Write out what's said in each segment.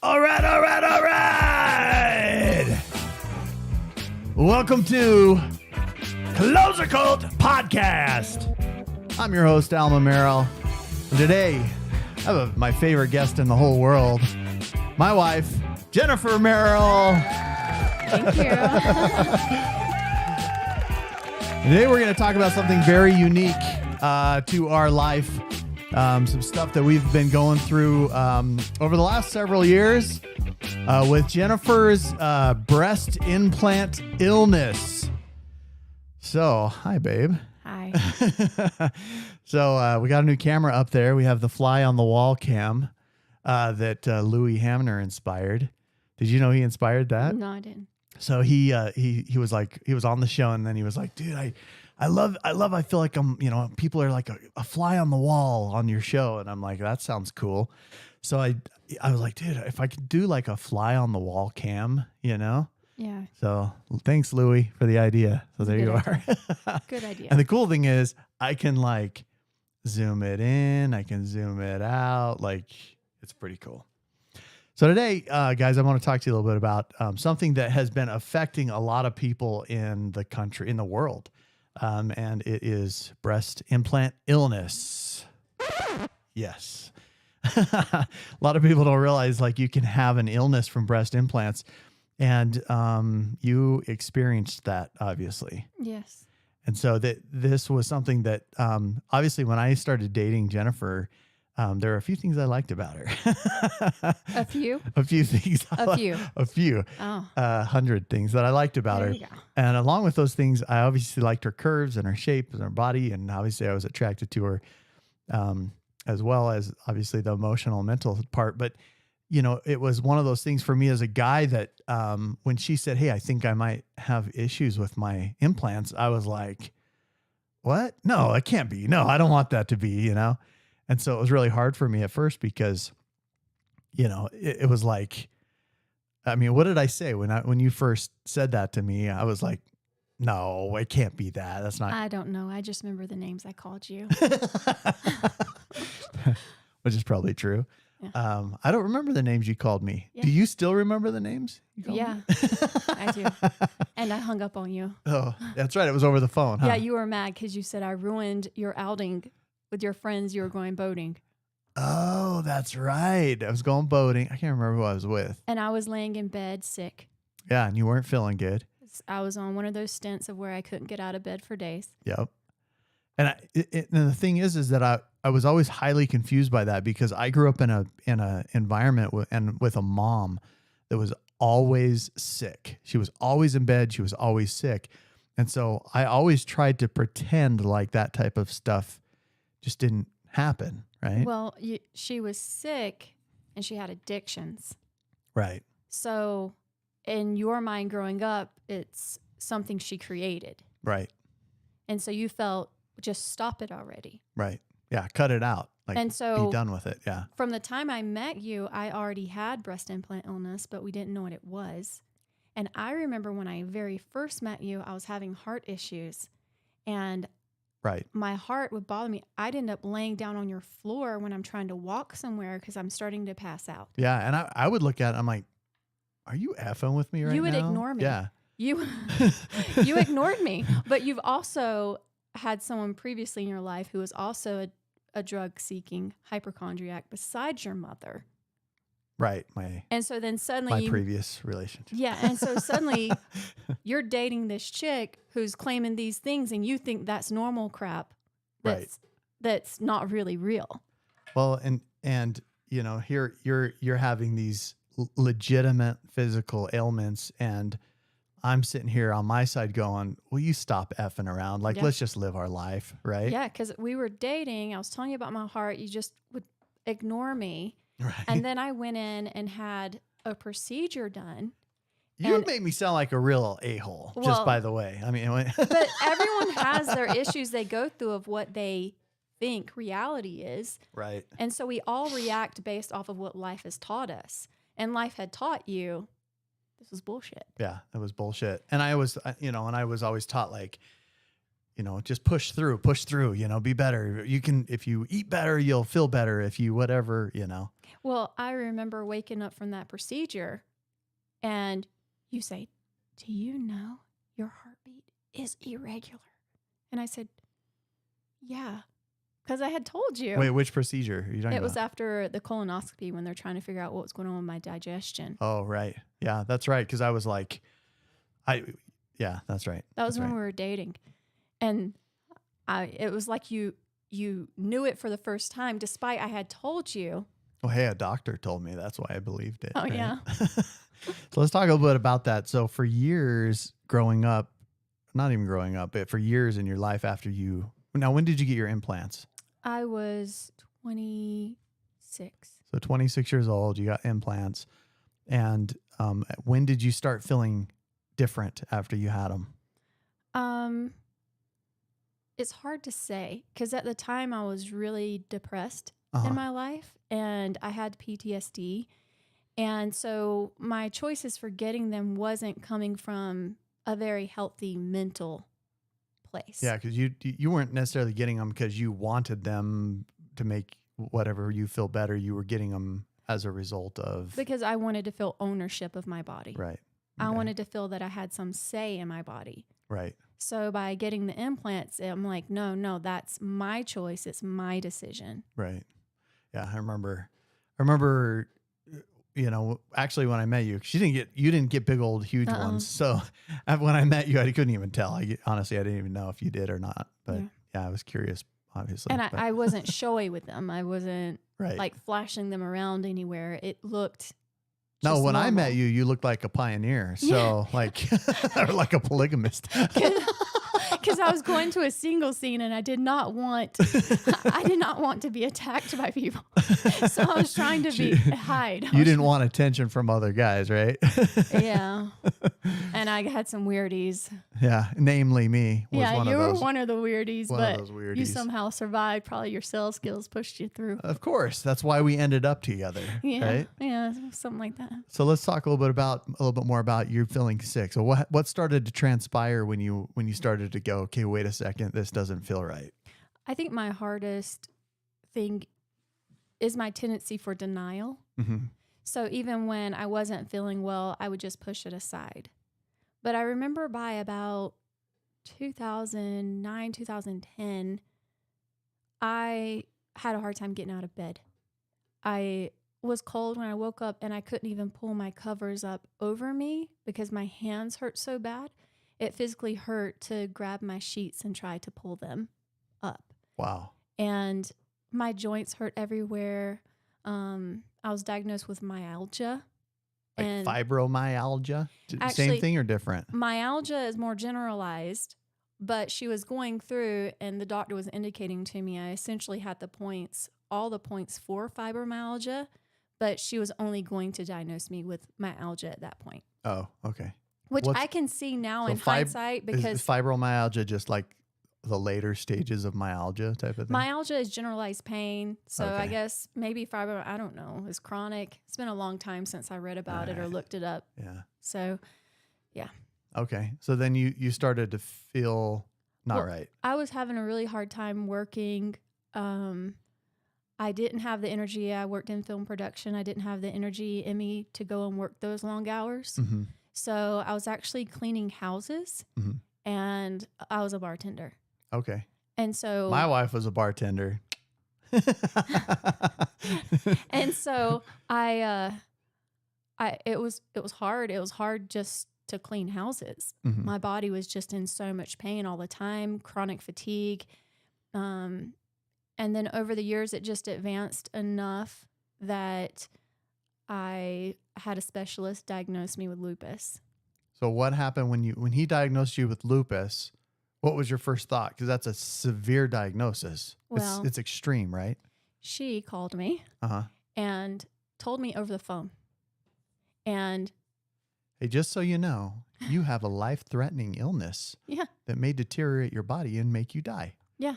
All right. Welcome to Clozer Cult Podcast. I'm your host, Merrill. And today, I have my favorite guest in the whole world, my wife, Jennifer Merrill. Thank you. Today, we're going to talk about something very unique to our life. Some stuff that we've been going through over the last several years with Jennifer's breast implant illness. So, hi, babe. Hi. So, we got a new camera up there. We have the fly on the wall cam that Louis Hamner inspired. Did you know he inspired that? No, I didn't. So he was on the show, and then he was like, dude, I feel like I'm, people are like a fly on the wall on your show. And I'm like, that sounds cool. So I was like, dude, if I could do like a fly on the wall cam, Yeah. So thanks, Louis, for the idea. So there you are. Good idea. And the cool thing is I can like zoom it in. I can zoom it out. Like it's pretty cool. So today, guys, I want to talk to you a little bit about something that has been affecting a lot of people in the country, in the world. And it is breast implant illness. Yes. A lot of people don't realize like you can have an illness from breast implants, and you experienced that, obviously. Yes. And so this was something that obviously when I started dating Jennifer, there are a few things I liked about her. A few? A few things. A few. A few. Oh. 100 things that I liked about her. There you go. And along with those things, I obviously liked her curves and her shape and her body. And obviously I was attracted to her as well as obviously the emotional and mental part. But, it was one of those things for me as a guy that when she said, hey, I think I might have issues with my implants, I was like, what? No, it can't be. No, I don't want that to be, And so it was really hard for me at first because, it was like, I mean, what did I say when you first said that to me? I was like, no, it can't be that. That's not. I don't know. I just remember the names I called you. Which is probably true. Yeah. I don't remember the names you called me. Yeah. Do you still remember the names you called Yeah, me? I do. And I hung up on you. Oh, that's right. It was over the phone, huh? Yeah, you were mad because you said I ruined your outing with your friends. You were going boating. Oh, that's right. I was going boating. I can't remember who I was with. And I was laying in bed sick. Yeah, and you weren't feeling good. I was on one of those stints of where I couldn't get out of bed for days. Yep. And and the thing is that I was always highly confused by that because I grew up in a environment with a mom that was always sick. She was always in bed. She was always sick. And so I always tried to pretend like that type of stuff just didn't happen, right? Well, she was sick and she had addictions. Right. So in your mind growing up, it's something she created. Right. And so you felt, just stop it already. Right. Yeah. Cut it out. Like, and so be done with it. Yeah. From the time I met you, I already had breast implant illness, but we didn't know what it was. And I remember when I very first met you, I was having heart issues and right. my heart would bother me. I'd end up laying down on your floor when I'm trying to walk somewhere because I'm starting to pass out. Yeah. And I would look at it, I'm like, are you effing with me right now? You would ignore me. Yeah. You ignored me, but you've also had someone previously in your life who was also a drug-seeking hypochondriac besides your mother. Right. And so then suddenly my previous relationship. Yeah. And so suddenly you're dating this chick who's claiming these things and you think that's normal crap. That's not really real. Well, and here you're having these legitimate physical ailments, and I'm sitting here on my side going, will you stop effing around? Like, let's just live our life, right? Yeah, because we were dating. I was telling you about my heart. You just would ignore me. Right. And then I went in and had a procedure done. You made me sound like a real a-hole, just by the way. I mean, but everyone has their issues they go through of what they think reality is. Right. And so we all react based off of what life has taught us. And life had taught you this was bullshit. Yeah, it was bullshit. And I was, I was always taught like, just push through, be better. You can, if you eat better, you'll feel better. If you, whatever. Well, I remember waking up from that procedure and you say, "Do you know your heartbeat is irregular?" And I said, "Yeah, because I had told you." Wait, which procedure are you talking It was about? after the colonoscopy when they're trying to figure out what was going on with my digestion. Oh, right. Yeah, that's right. Because I was like, I, yeah, that's right. That was That's when right. we were dating. And it was like you knew it for the first time, despite I had told you. Well, hey, a doctor told me. That's why I believed it. Oh, Right. yeah. So let's talk a little bit about that. So for years growing up, not even growing up, but for years in your life after you, now, when did you get your implants? I was 26. So 26 years old, you got implants. And when did you start feeling different after you had them? Um, it's hard to say because at the time I was really depressed in Uh-huh. my life and I had PTSD. And so my choices for getting them wasn't coming from a very healthy mental place. Yeah, because you weren't necessarily getting them because you wanted them to make whatever you feel better. You were getting them as a result of Because I wanted to feel ownership of my body. right. I Okay. wanted to feel that I had some say in my body. Right. So by getting the implants, I'm like, no, that's my choice. It's my decision. Right. Yeah, I remember, actually when I met you, 'cause you didn't get big old huge Uh-uh. ones. So when I met you, I couldn't even tell. Honestly, I didn't even know if you did or not. But Yeah. yeah, I was curious, obviously. And But I wasn't showy with them. I wasn't right. like flashing them around anywhere. It looked No, just when I met normal. you looked like a pioneer. Yeah. So like, or like a polygamist. Because I was going to a single scene and I did not want to be attacked by people. So I was trying to hide. You didn't want attention from other guys, right? Yeah. And I had some weirdies. Yeah, namely me was Yeah, one you of were those. one of the weirdies, One of but those weirdies. you somehow survived. Probably your sales skills pushed you through. Of course, that's why we ended up together, Yeah. right? Yeah, something like that. So let's talk a little bit more about you feeling sick. So what started to transpire when you started to go, okay, wait a second, this doesn't feel right. I think my hardest thing is my tendency for denial. Mm-hmm. So even when I wasn't feeling well, I would just push it aside. But I remember by about 2009, 2010, I had a hard time getting out of bed. I was cold when I woke up and I couldn't even pull my covers up over me because my hands hurt so bad. It physically hurt to grab my sheets and try to pull them up. Wow. And my joints hurt everywhere. I was diagnosed with myalgia. Like And fibromyalgia? Same actually, thing or different? myalgia is more generalized, but she was going through and the doctor was indicating to me I essentially had all the points for fibromyalgia, but she was only going to diagnose me with myalgia at that point. Oh, okay. Which I can see now in hindsight is because fibromyalgia just like the later stages of myalgia type of thing? myalgia is generalized pain. So I Okay. guess maybe fibro, I don't know, is chronic. It's been a long time since I read about it or Alright. looked it up. Yeah. So Okay. So then you started to feel not Well, right. I was having a really hard time working. I didn't have the energy. I worked in film production. I didn't have the energy in me to go and work those long hours. Mm-hmm. So I was actually cleaning houses Mm-hmm. and I was a bartender. Okay. And so My wife was a bartender. and so it was hard. It was hard just to clean houses. Mhm. My body was just in so much pain all the time, chronic fatigue. And then over the years, it just advanced enough that I had a specialist diagnose me with lupus. So what happened when he diagnosed you with lupus? What was your first thought? Because that's a severe diagnosis. Well- it's extreme, right? She called me Uh-huh. and told me over the phone. And Hey, just so you know, you have a life-threatening illness yeah, that may deteriorate your body and make you die. yeah.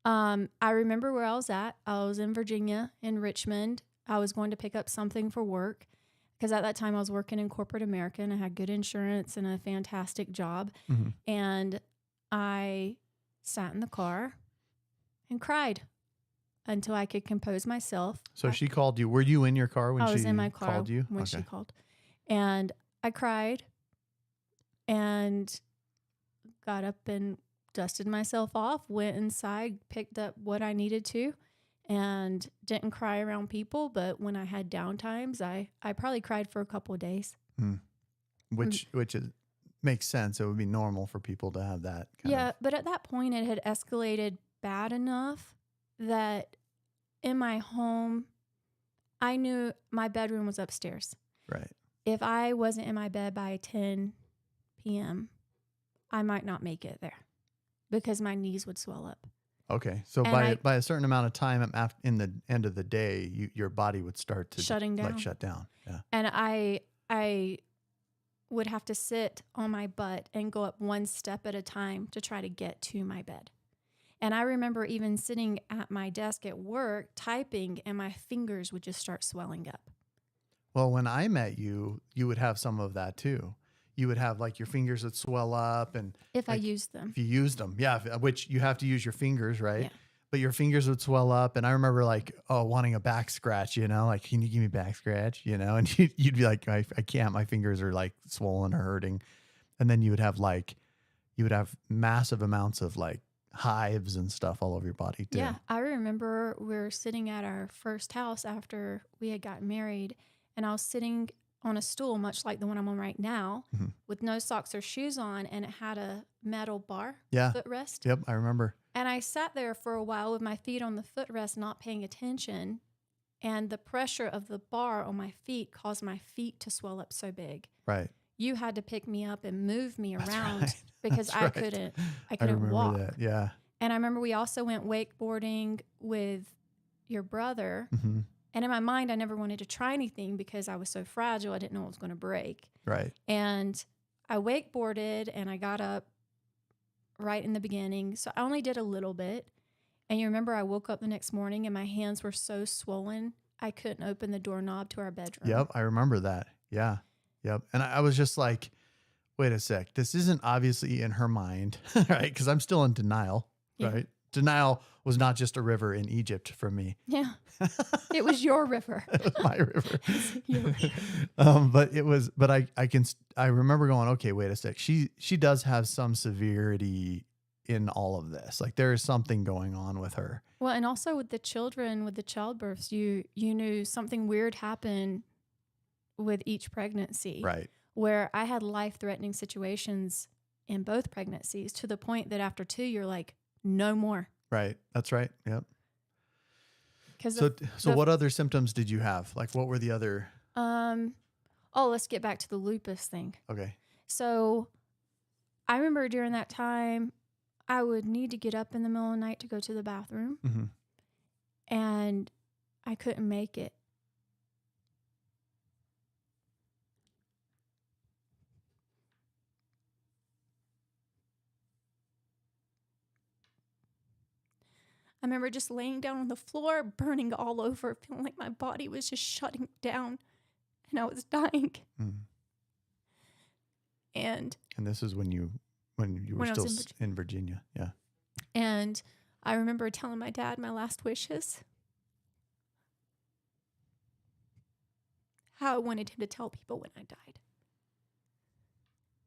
I remember where I was at. I was in Virginia, in Richmond. I was going to pick up something for work because at that time I was working in corporate America and I had good insurance and a fantastic job. Mm-hmm. And I sat in the car and cried. until I could compose myself. So she called you. Were you in your car when I was she in my car called you? when she Okay. called. And I cried and got up and dusted myself off, went inside, picked up what I needed to, and didn't cry around people. But when I had down times, I probably cried for a couple of days. Mm. Which makes sense. It would be normal for people to have that kind Yeah, of. but at that point, it had escalated bad enough that in my home, I knew my bedroom was upstairs. Right. If I wasn't in my bed by 10 p.m., I might not make it there because my knees would swell up. Okay. So And by a certain amount of time in the end of the day, your body would start to shutting down. like shut down. Yeah. And I would have to sit on my butt and go up one step at a time to try to get to my bed. And I remember even sitting at my desk at work typing, and my fingers would just start swelling up. Well, when I met you, you would have some of that too. You would have like your fingers would swell up, and If I like, used them. if you used them, yeah, which you have to use your fingers, right? Yeah. But your fingers would swell up, and I remember like, wanting a back scratch, like, can you give me a back scratch, and you'd be like, I can't, my fingers are like swollen or hurting, and then you would have massive amounts of like hives and stuff all over your body too. Yeah, I remember we were sitting at our first house after we had gotten married, and I was sitting on a stool, much like the one I'm on right now, Mhm. with no socks or shoes on, and it had a metal bar Yeah. footrest. Yep, I remember. And I sat there for a while with my feet on the footrest, not paying attention, and the pressure of the bar on my feet caused my feet to swell up so big. Right. You had to pick me up and move me That's around right. because That's I right. couldn't I remember walk. that. Yeah. And I remember we also went wakeboarding with your brother. Hmm. And in my mind, I never wanted to try anything because I was so fragile. I didn't know it was going to break. Right. And I wakeboarded and I got up right in the beginning. So I only did a little bit. And you remember I woke up the next morning and my hands were so swollen, I couldn't open the doorknob to our bedroom. Yep. I remember that. Yeah. Yep. And I was just like, wait a sec. This isn't obviously in her mind, right? Because I'm still in denial, Yeah. right? Denial was not just a river in Egypt for me. Yeah. It was your river. It was my river. Your But I remember going, okay, wait a sec. She does have some severity in all of this. Like there is something going on with her. Well, and also with the children, with the childbirths, you knew something weird happened with each pregnancy. Right. Where I had life-threatening situations in both pregnancies to the point that after 2, you're like, no more. Right. That's right. Yep. So what other symptoms did you have? Like what were the other? let's get back to the lupus thing. Okay. So I remember during that time, I would need to get up in the middle of the night to go to the bathroom, Mm-hmm. and I couldn't make it. I remember just laying down on the floor, burning all over, feeling like my body was just shutting down and I was dying. Mm. And this is when you were When I still was in Virginia. Yeah. And I remember telling my dad my last wishes, how I wanted him to tell people when I died.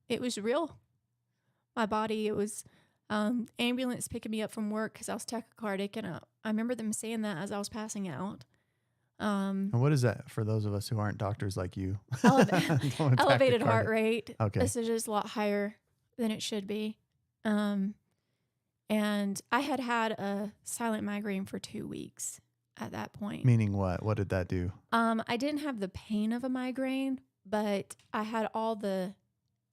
It was real. My body, it was ambulance picking me up from work because I was tachycardic, and I remember them saying that as I was passing out. And what is that for those of us who aren't doctors like you? Elevated heart rate. Okay. This is just a lot higher than it should be. And I had a silent migraine for 2 weeks at that point. Meaning what? What did that do? I didn't have the pain of a migraine, but I had all the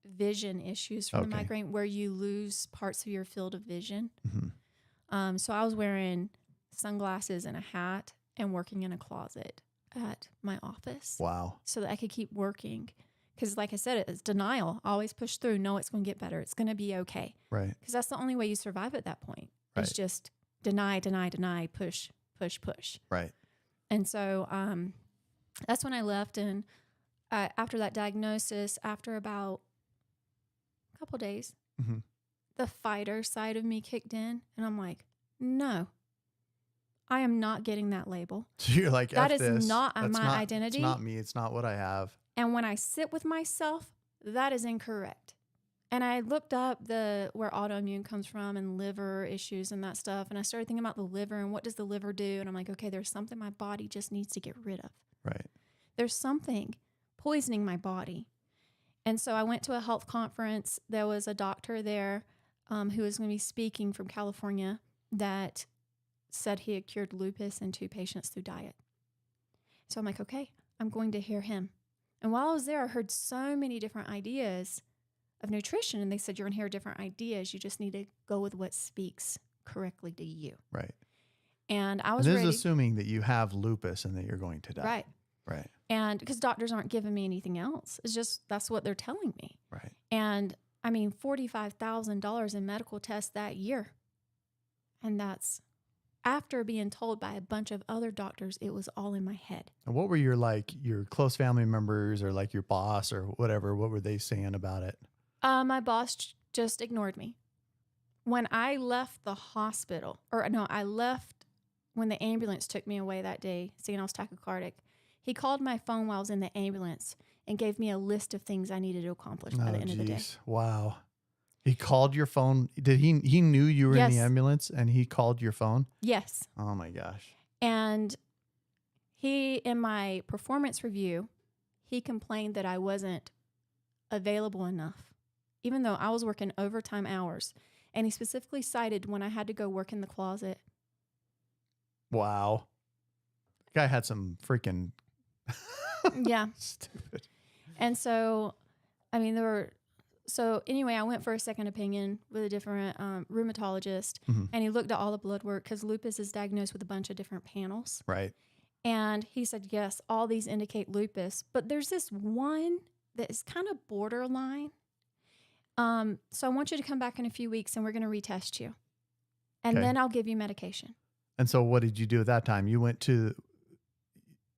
vision issues from the Okay. migraine where you lose parts of your field of vision. Mm-hmm. So I was wearing sunglasses and a hat and working in a closet at my office Wow. so that I could keep working. Because like I said, it's denial. I always push through. No, it's going to get better. It's going to be okay. Right. Because that's the only way you survive at that point. Right. It's just deny, deny, deny, push, push, push. Right. And so that's when I left. And after that diagnosis, after about a couple days, Mm-hmm. the fighter side of me kicked in. And I'm like, no, I am not getting that label. So you're like, That F is this. not That's my not, identity. It's not me. It's not what I have. And when I sit with myself, that is incorrect. And I looked up where autoimmune comes from and liver issues and that stuff. And I started thinking about the liver and what does the liver do? And I'm like, okay, there's something my body just needs to get rid of. Right. There's something poisoning my body. And so I went to a health conference. There was a doctor there who was going to be speaking from California that said he had cured lupus in 2 patients through diet. So I'm like, okay, I'm going to hear him. And while I was there, I heard so many different ideas of nutrition. And they said, you're going to hear different ideas. You just need to go with what speaks correctly to you. Right. And I was this ready. is assuming that you have lupus and that you're going to die. Right. Right. And because doctors aren't giving me anything else. It's just, that's what they're telling me. Right. And I mean, $45,000 in medical tests that year. And that's after being told by a bunch of other doctors, it was all in my head. And what were your close family members or like your boss or whatever? What were they saying about it? My boss just ignored me. When I left the hospital, I left when the ambulance took me away that day, saying I was tachycardic. He called my phone while I was in the ambulance and gave me a list of things I needed to accomplish by the end of the day. Wow. He called your phone. Did he knew you were in the ambulance and he called your phone? Yes. Oh my gosh. And in my performance review, he complained that I wasn't available enough, even though I was working overtime hours. And he specifically cited when I had to go work in the closet. Wow. The guy had some freaking yeah. Stupid. And so, I mean, so anyway, I went for a second opinion with a different rheumatologist, and he looked at all the blood work because lupus is diagnosed with a bunch of different panels. Right. And he said, yes, all these indicate lupus, but there's this one that is kind of borderline. So I want you to come back in a few weeks and we're going to retest you. And then I'll give you medication. And so what did you do at that time?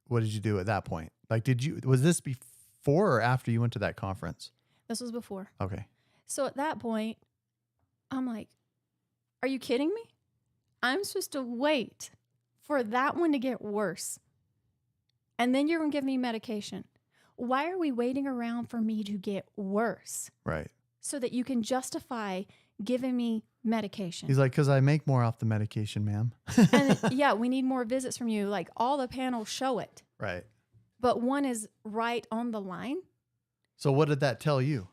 What did you do at that point? Like, was this before or after you went to that conference? This was before. Okay. So at that point, I'm like, are you kidding me? I'm supposed to wait for that one to get worse. And then you're going to give me medication. Why are we waiting around for me to get worse? Right. So that you can justify giving me medication. He's like, because I make more off the medication, ma'am. And yeah, we need more visits from you. Like all the panels show it. Right. But one is right on the line. So what did that tell you?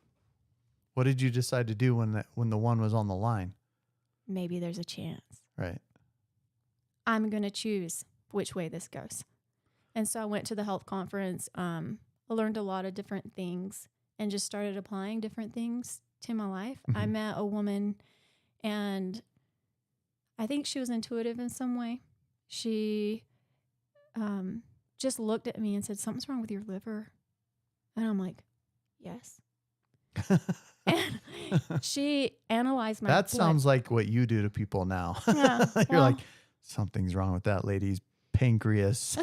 What did you decide to do when the one was on the line? Maybe there's a chance. Right. I'm going to choose which way this goes. And so I went to the health conference. I learned a lot of different things and just started applying different things to my life. I met a woman, and I think she was intuitive in some way. She just looked at me and said, something's wrong with your liver. And I'm like, yes. And she analyzed my That blood. sounds like what you do to people now. Yeah, You're like, something's wrong with that lady's pancreas.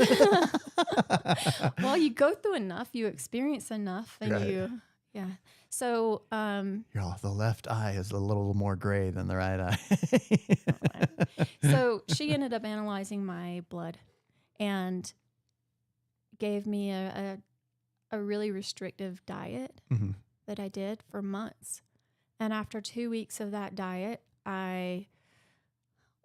Well, you go through enough, you experience enough, and Right. yeah. So, The left eye is a little more gray than the right eye. so she ended up analyzing my blood and gave me a really restrictive diet that I did for months. And after 2 weeks of that diet, I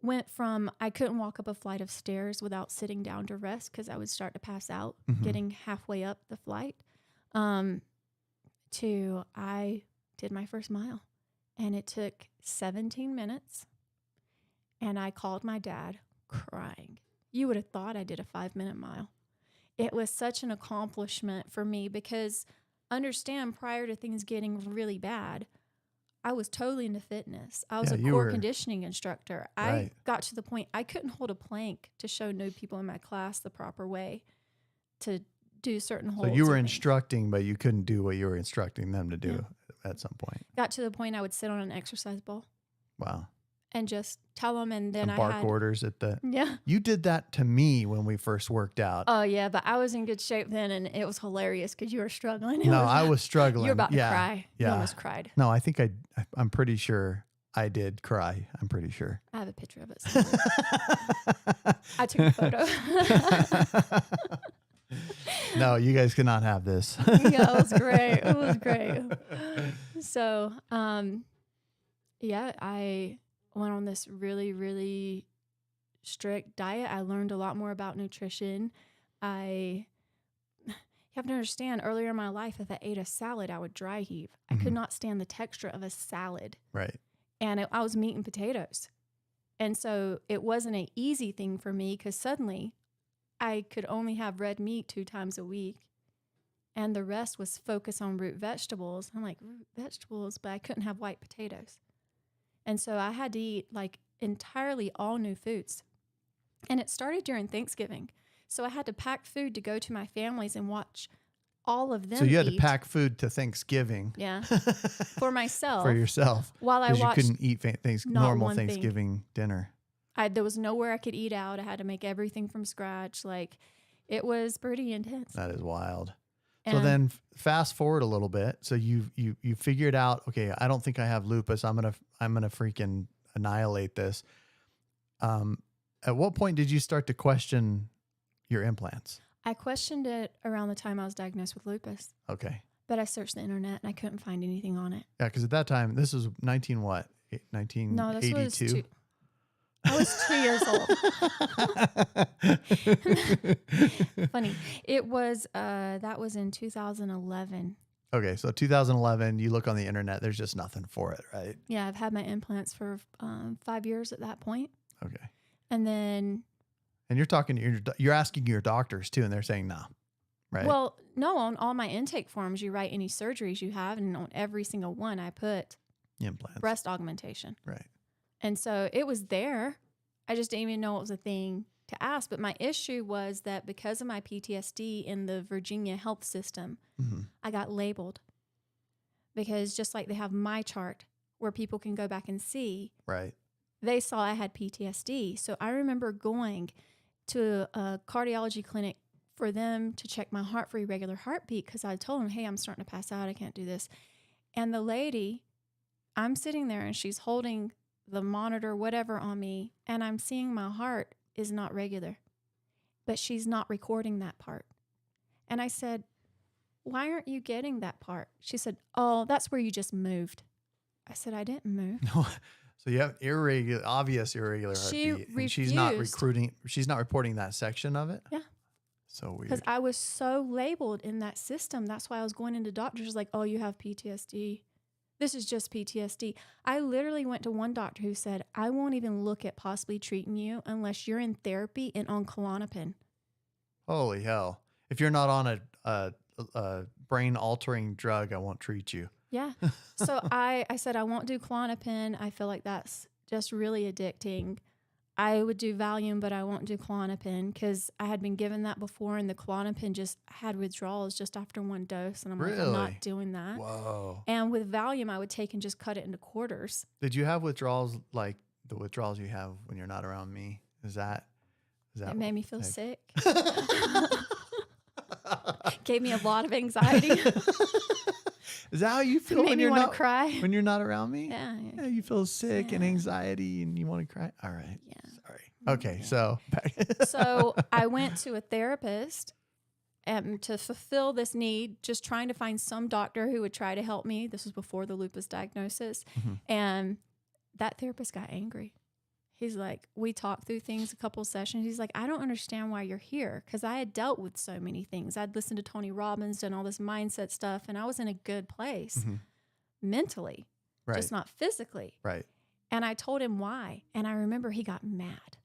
went from, I couldn't walk up a flight of stairs without sitting down to rest because I would start to pass out getting halfway up the flight, to I did my first mile. And it took 17 minutes. And I called my dad crying. You would have thought I did a 5-minute mile. It was such an accomplishment for me because understand, prior to things getting really bad, I was totally into fitness. I was a core conditioning instructor. I got to the point I couldn't hold a plank to show new people in my class the proper way to do certain holds. So you were instructing, but you couldn't do what you were instructing them to do at some point. Got to the point I would sit on an exercise ball. Wow. And just tell them, and then bark orders at the... Yeah. You did that to me when we first worked out. Oh, yeah, but I was in good shape then, and it was hilarious because you were struggling. I was struggling. You were about to cry. Yeah. You almost cried. No, I think I'm pretty sure I did cry. I'm pretty sure. I have a picture of it somewhere. I took a photo. No, you guys cannot have this. Yeah, it was great. It was great. So, yeah, I went on this really, really strict diet. I learned a lot more about nutrition. You have to understand, earlier in my life, if I ate a salad, I would dry heave. I could not stand the texture of a salad. Right. And I was meat and potatoes. And so it wasn't an easy thing for me because suddenly I could only have red meat 2 times a week. And the rest was focused on root vegetables. I'm like, root vegetables, but I couldn't have white potatoes. And so I had to eat like entirely all new foods. And it started during Thanksgiving. So I had to pack food to go to my families and watch all of them So you had eat. to pack food to Thanksgiving. Yeah. For myself. For yourself. While I Because you watched couldn't eat not normal one thing. Thanksgiving dinner. There was nowhere I could eat out. I had to make everything from scratch. Like, it was pretty intense. That is wild. So And then fast forward a little bit. So you figured out, okay, I don't think I have lupus. I'm gonna freaking annihilate this. At what point did you start to question your implants? I questioned it around the time I was diagnosed with lupus, Okay. but I searched the internet and I couldn't find anything on it. Yeah, because at that time, this was 19 what? No, this was 1982? I was 2 years old. Funny. It was, that was in 2011. Okay, so 2011, you look on the internet, there's just nothing for it, right? Yeah, I've had my implants for 5 years at that point. Okay. And then, And you're asking your doctors too, and they're saying no, right? well, no, on all my intake forms, you write any surgeries you have, and on every single one, I put Implants. breast augmentation. Right. And so it was there. I just didn't even know it was a thing to ask. But my issue was that because of my PTSD in the Virginia health system, I got labeled. Because just like they have my chart where people can go back and see, Right. they saw I had PTSD. So I remember going to a cardiology clinic for them to check my heart for irregular heartbeat because I told them, hey, I'm starting to pass out. I can't do this. And the lady, I'm sitting there and she's holding the monitor, whatever, on me, and I'm seeing my heart is not regular, but she's not recording that part. And I said, why aren't you getting that part? She said, oh, that's where you just moved. I said, I didn't move. No. So you have obvious irregular She heartbeat, and she's not refused. she's not reporting that section of it? Yeah. So weird. Because I was so labeled in that system. That's why I was going into doctors like, oh, you have PTSD. This is just PTSD. I literally went to one doctor who said, I won't even look at possibly treating you unless you're in therapy and on Klonopin. Holy hell. If you're not on a brain-altering drug, I won't treat you. Yeah. So I said, I won't do Klonopin. I feel like that's just really addicting. I would do Valium, but I won't do Klonopin because I had been given that before, and the Klonopin just had withdrawals just after one dose. And I'm like, I'm not doing that. Whoa. And with Valium, I would take and just cut it into quarters. Did you have withdrawals like the withdrawals you have when you're not around me? Is that It made me feel like- sick. Gave me a lot of anxiety. Is that how you feel Made when me you're want not to cry. when you're not around me? Yeah. Yeah, you feel sick and Yeah. anxiety and you want to cry. All right. Yeah. Sorry. Okay, Yeah. so back. So I went to a therapist to fulfill this need, just trying to find some doctor who would try to help me. This was before the lupus diagnosis. And that therapist got angry. He's like, we talked through things, a couple sessions. He's like, I don't understand why you're here. Because I had dealt with so many things. I'd listened to Tony Robbins, done all this mindset stuff, and I was in a good place mentally, Right. just not physically. Right. And I told him why. And I remember he got mad.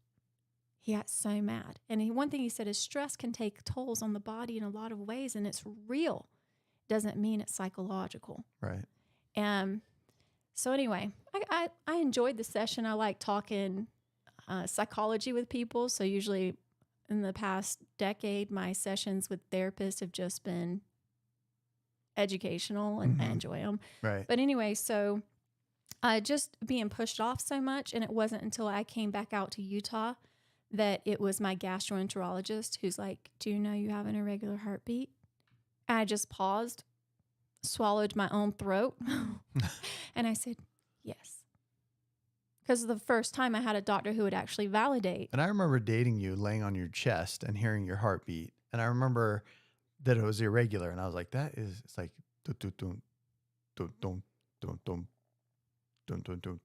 He got so mad. And one thing he said is stress can take tolls on the body in a lot of ways, and it's real. Doesn't mean it's psychological. Right. And so anyway, I enjoyed the session. I like talking psychology with people. So usually in the past decade, my sessions with therapists have just been educational, and I enjoy them. Right. But anyway, so just being pushed off so much, and it wasn't until I came back out to Utah that it was my gastroenterologist who's like, do you know you have an irregular heartbeat? And I just paused, swallowed my own throat, and I said, yes. because the first time I had a doctor who would actually validate. And I remember dating you, laying on your chest and hearing your heartbeat. And I remember that it was irregular. And I was like, it's like, dun, dun, dun, dun, dun, dun, dun, dun, dun, dun, dun,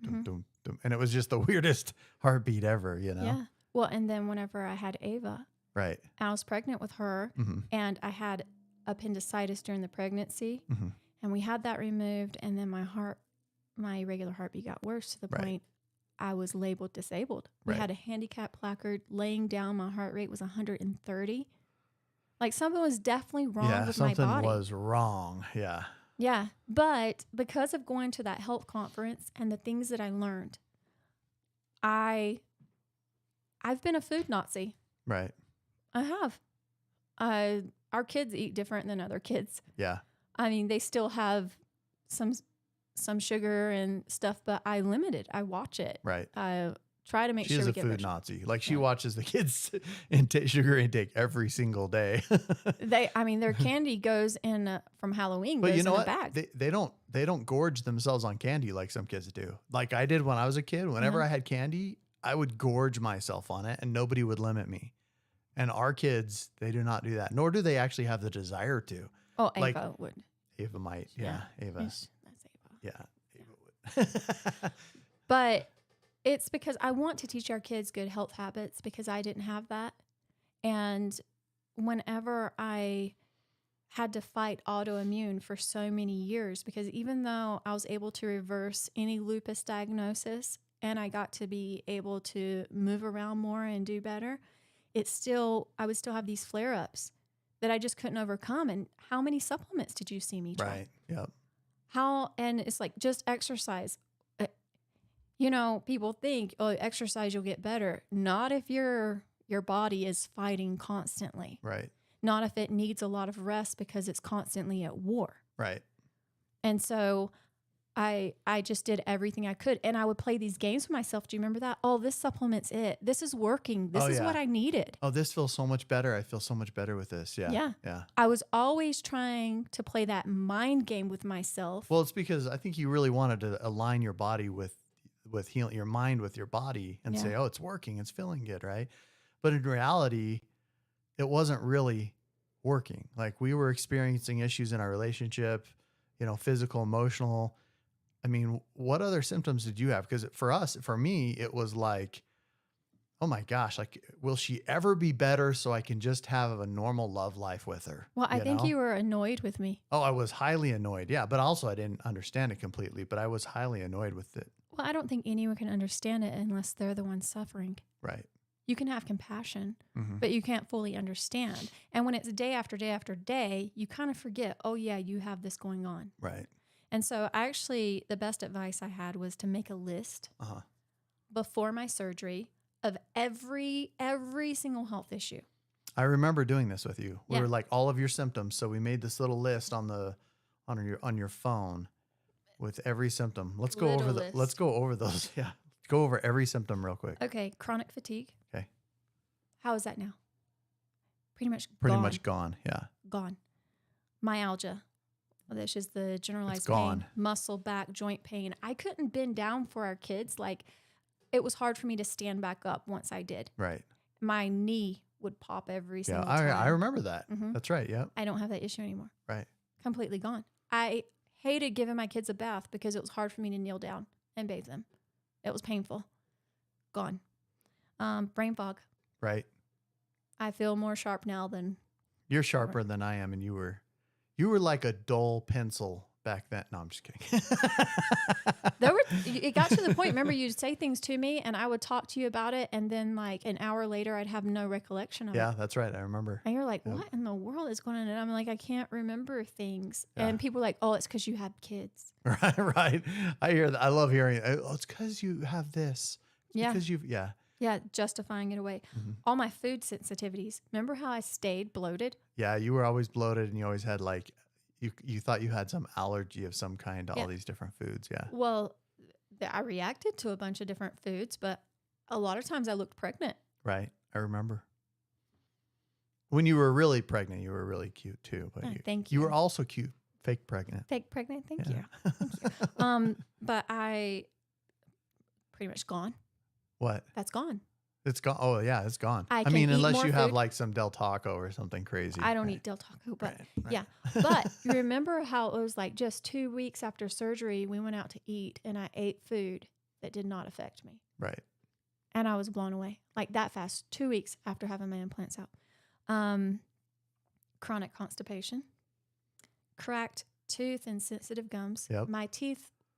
Mhm. dun, dun. And it was just the weirdest heartbeat ever, you know? Yeah. Well, and then whenever I had Ava, Right. I was pregnant with her, Mm-hmm. and I had appendicitis during the pregnancy, Mm-hmm. and we had that removed, and then my regular heartbeat got worse to the Right. point I was labeled disabled. We Right. had a handicap placard laying down. My heart rate was 130. Like something was definitely wrong Yeah, with my something body. was wrong. Yeah. Yeah, but because of going to that health conference and the things that I learned, I've been a food Nazi. Right. I have. Our kids eat different than other kids. Yeah. I mean, they still have some sugar and stuff, but I limit it. I watch it. Right. I try to make She sure is we a get food vegetables. Nazi. Like she Yeah. watches the kids sugar intake every single day. Their candy goes in from Halloween. But goes you know in what? a bag. They don't gorge themselves on candy like some kids do. Like I did when I was a kid. Whenever Mhm. I had candy, I would gorge myself on it, and nobody would limit me. And our kids, they do not do that, nor do they actually have the desire to. Oh, like- Ava would. Ava might, yeah, Ava, That's Ava. yeah, Ava would. But it's because I want to teach our kids good health habits because I didn't have that. And whenever I had to fight autoimmune for so many years, because even though I was able to reverse any lupus diagnosis and I got to be able to move around more and do better, I would still have these flare ups that I just couldn't overcome. And how many supplements did you see me try? Right. Yep. And it's like just exercise. People think, oh, exercise, you'll get better. Not if your body is fighting constantly. Right. Not if it needs a lot of rest because it's constantly at war. Right. And so I just did everything I could. And I would play these games with myself. Do you remember that? Oh, this supplement's it. This is working. This is what I needed. Oh, this feels so much better. I feel so much better with this. Yeah. Yeah. Yeah. I was always trying to play that mind game with myself. Well, it's because I think you really wanted to align your body with healing your mind with your body and say, oh, it's working. It's feeling good. Right. But in reality, it wasn't really working. Like we were experiencing issues in our relationship, physical, emotional. I mean, what other symptoms did you have? Because for me, it was like, oh my gosh, like, will she ever be better so I can just have a normal love life with her? Well, I think you were annoyed with me. Oh, I was highly annoyed. Yeah. But also I didn't understand it completely, but I was highly annoyed with it. Well, I don't think anyone can understand it unless they're the one suffering. Right. You can have compassion, Mm-hmm. but you can't fully understand. And when it's day after day after day, you kind of forget, oh yeah, you have this going on. Right. And so the best advice I had was to make a list Uh-huh. before my surgery of every single health issue. I remember doing this with you. We Yeah. were like all of your symptoms. So we made this little list on your phone with every symptom. Let's go Little over list. let's go over those. Yeah. Go over every symptom real quick. Okay, chronic fatigue. Okay. How is that now? Pretty much Pretty gone. much gone. Yeah. Gone. Myalgia, which is the generalized gone. pain, muscle, back, joint pain. I couldn't bend down for our kids. Like, it was hard for me to stand back up once I did. Right. My knee would pop every Yeah. single time. I remember that. Mhm. That's right. Yeah. I don't have that issue anymore. Right. Completely gone. I hated giving my kids a bath because it was hard for me to kneel down and bathe them. It was painful. Gone. Brain fog. Right. I feel more sharp now than You're sharper than I am, and you were like a dull pencil back then. No, I'm just kidding. it got to the point, remember, you'd say things to me and I would talk to you about it, and then like an hour later I'd have no recollection of it. Yeah, that's right. I remember. And you're like, Yep. what in the world is going on? And I'm like, I can't remember things. Yeah. And people are like, oh, it's because you have kids. Right. Right. I hear that. I love hearing it. Oh, it's because you have this. It's Yeah. Because yeah. Yeah, justifying it away. Mhm. All my food sensitivities. Remember how I stayed bloated? Yeah. You were always bloated, and you always had like, you thought you had some allergy of some kind to all these different foods. Yeah. Well, I reacted to a bunch of different foods, but a lot of times I looked pregnant. Right. I remember. When you were really pregnant, you were really cute too. But Oh, you, thank you you. were also cute, fake pregnant. Fake pregnant, thank Yeah. you. But I pretty much gone. What? That's gone. It's gone. Oh yeah, it's gone. I I can mean, eat unless more you have food. like some Del Taco or something crazy. I don't right? eat Del Taco, but Right. yeah. But you remember how it was like just 2 weeks after surgery, we went out to eat and I ate food that did not affect me. Right. And I was blown away like that fast, 2 weeks after having my implants out. Chronic constipation, cracked tooth and sensitive gums. Yep.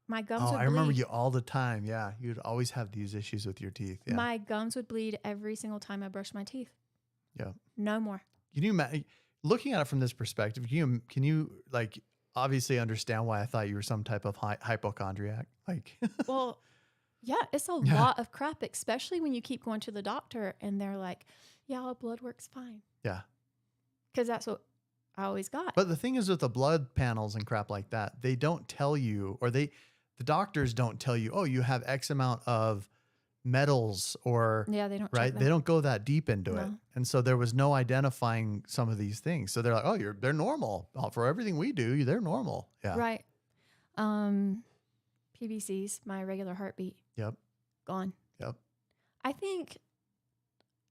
My gums Oh, would I remember bleed. you all the time. Yeah. You'd always have these issues with your teeth. Yeah. My gums would bleed every single time I brushed my teeth. Yeah. No more. Looking at it from this perspective, can you like obviously understand why I thought you were some type of hypochondriac? Like, Well, yeah, it's a Yeah. lot of crap, especially when you keep going to the doctor and they're like, yeah, all blood work's fine. yeah. Because that's what I always got. But the thing is with the blood panels and crap like that, they don't tell you, or the doctors don't tell you, oh, you have X amount of metals or Yeah, they don't check right. that. They don't go that deep into it. No. And so there was no identifying some of these things. So they're like, oh, they're normal. For everything we do, they're normal. Yeah. Right. PBCs, my regular heartbeat, Yep. gone. Yep. I think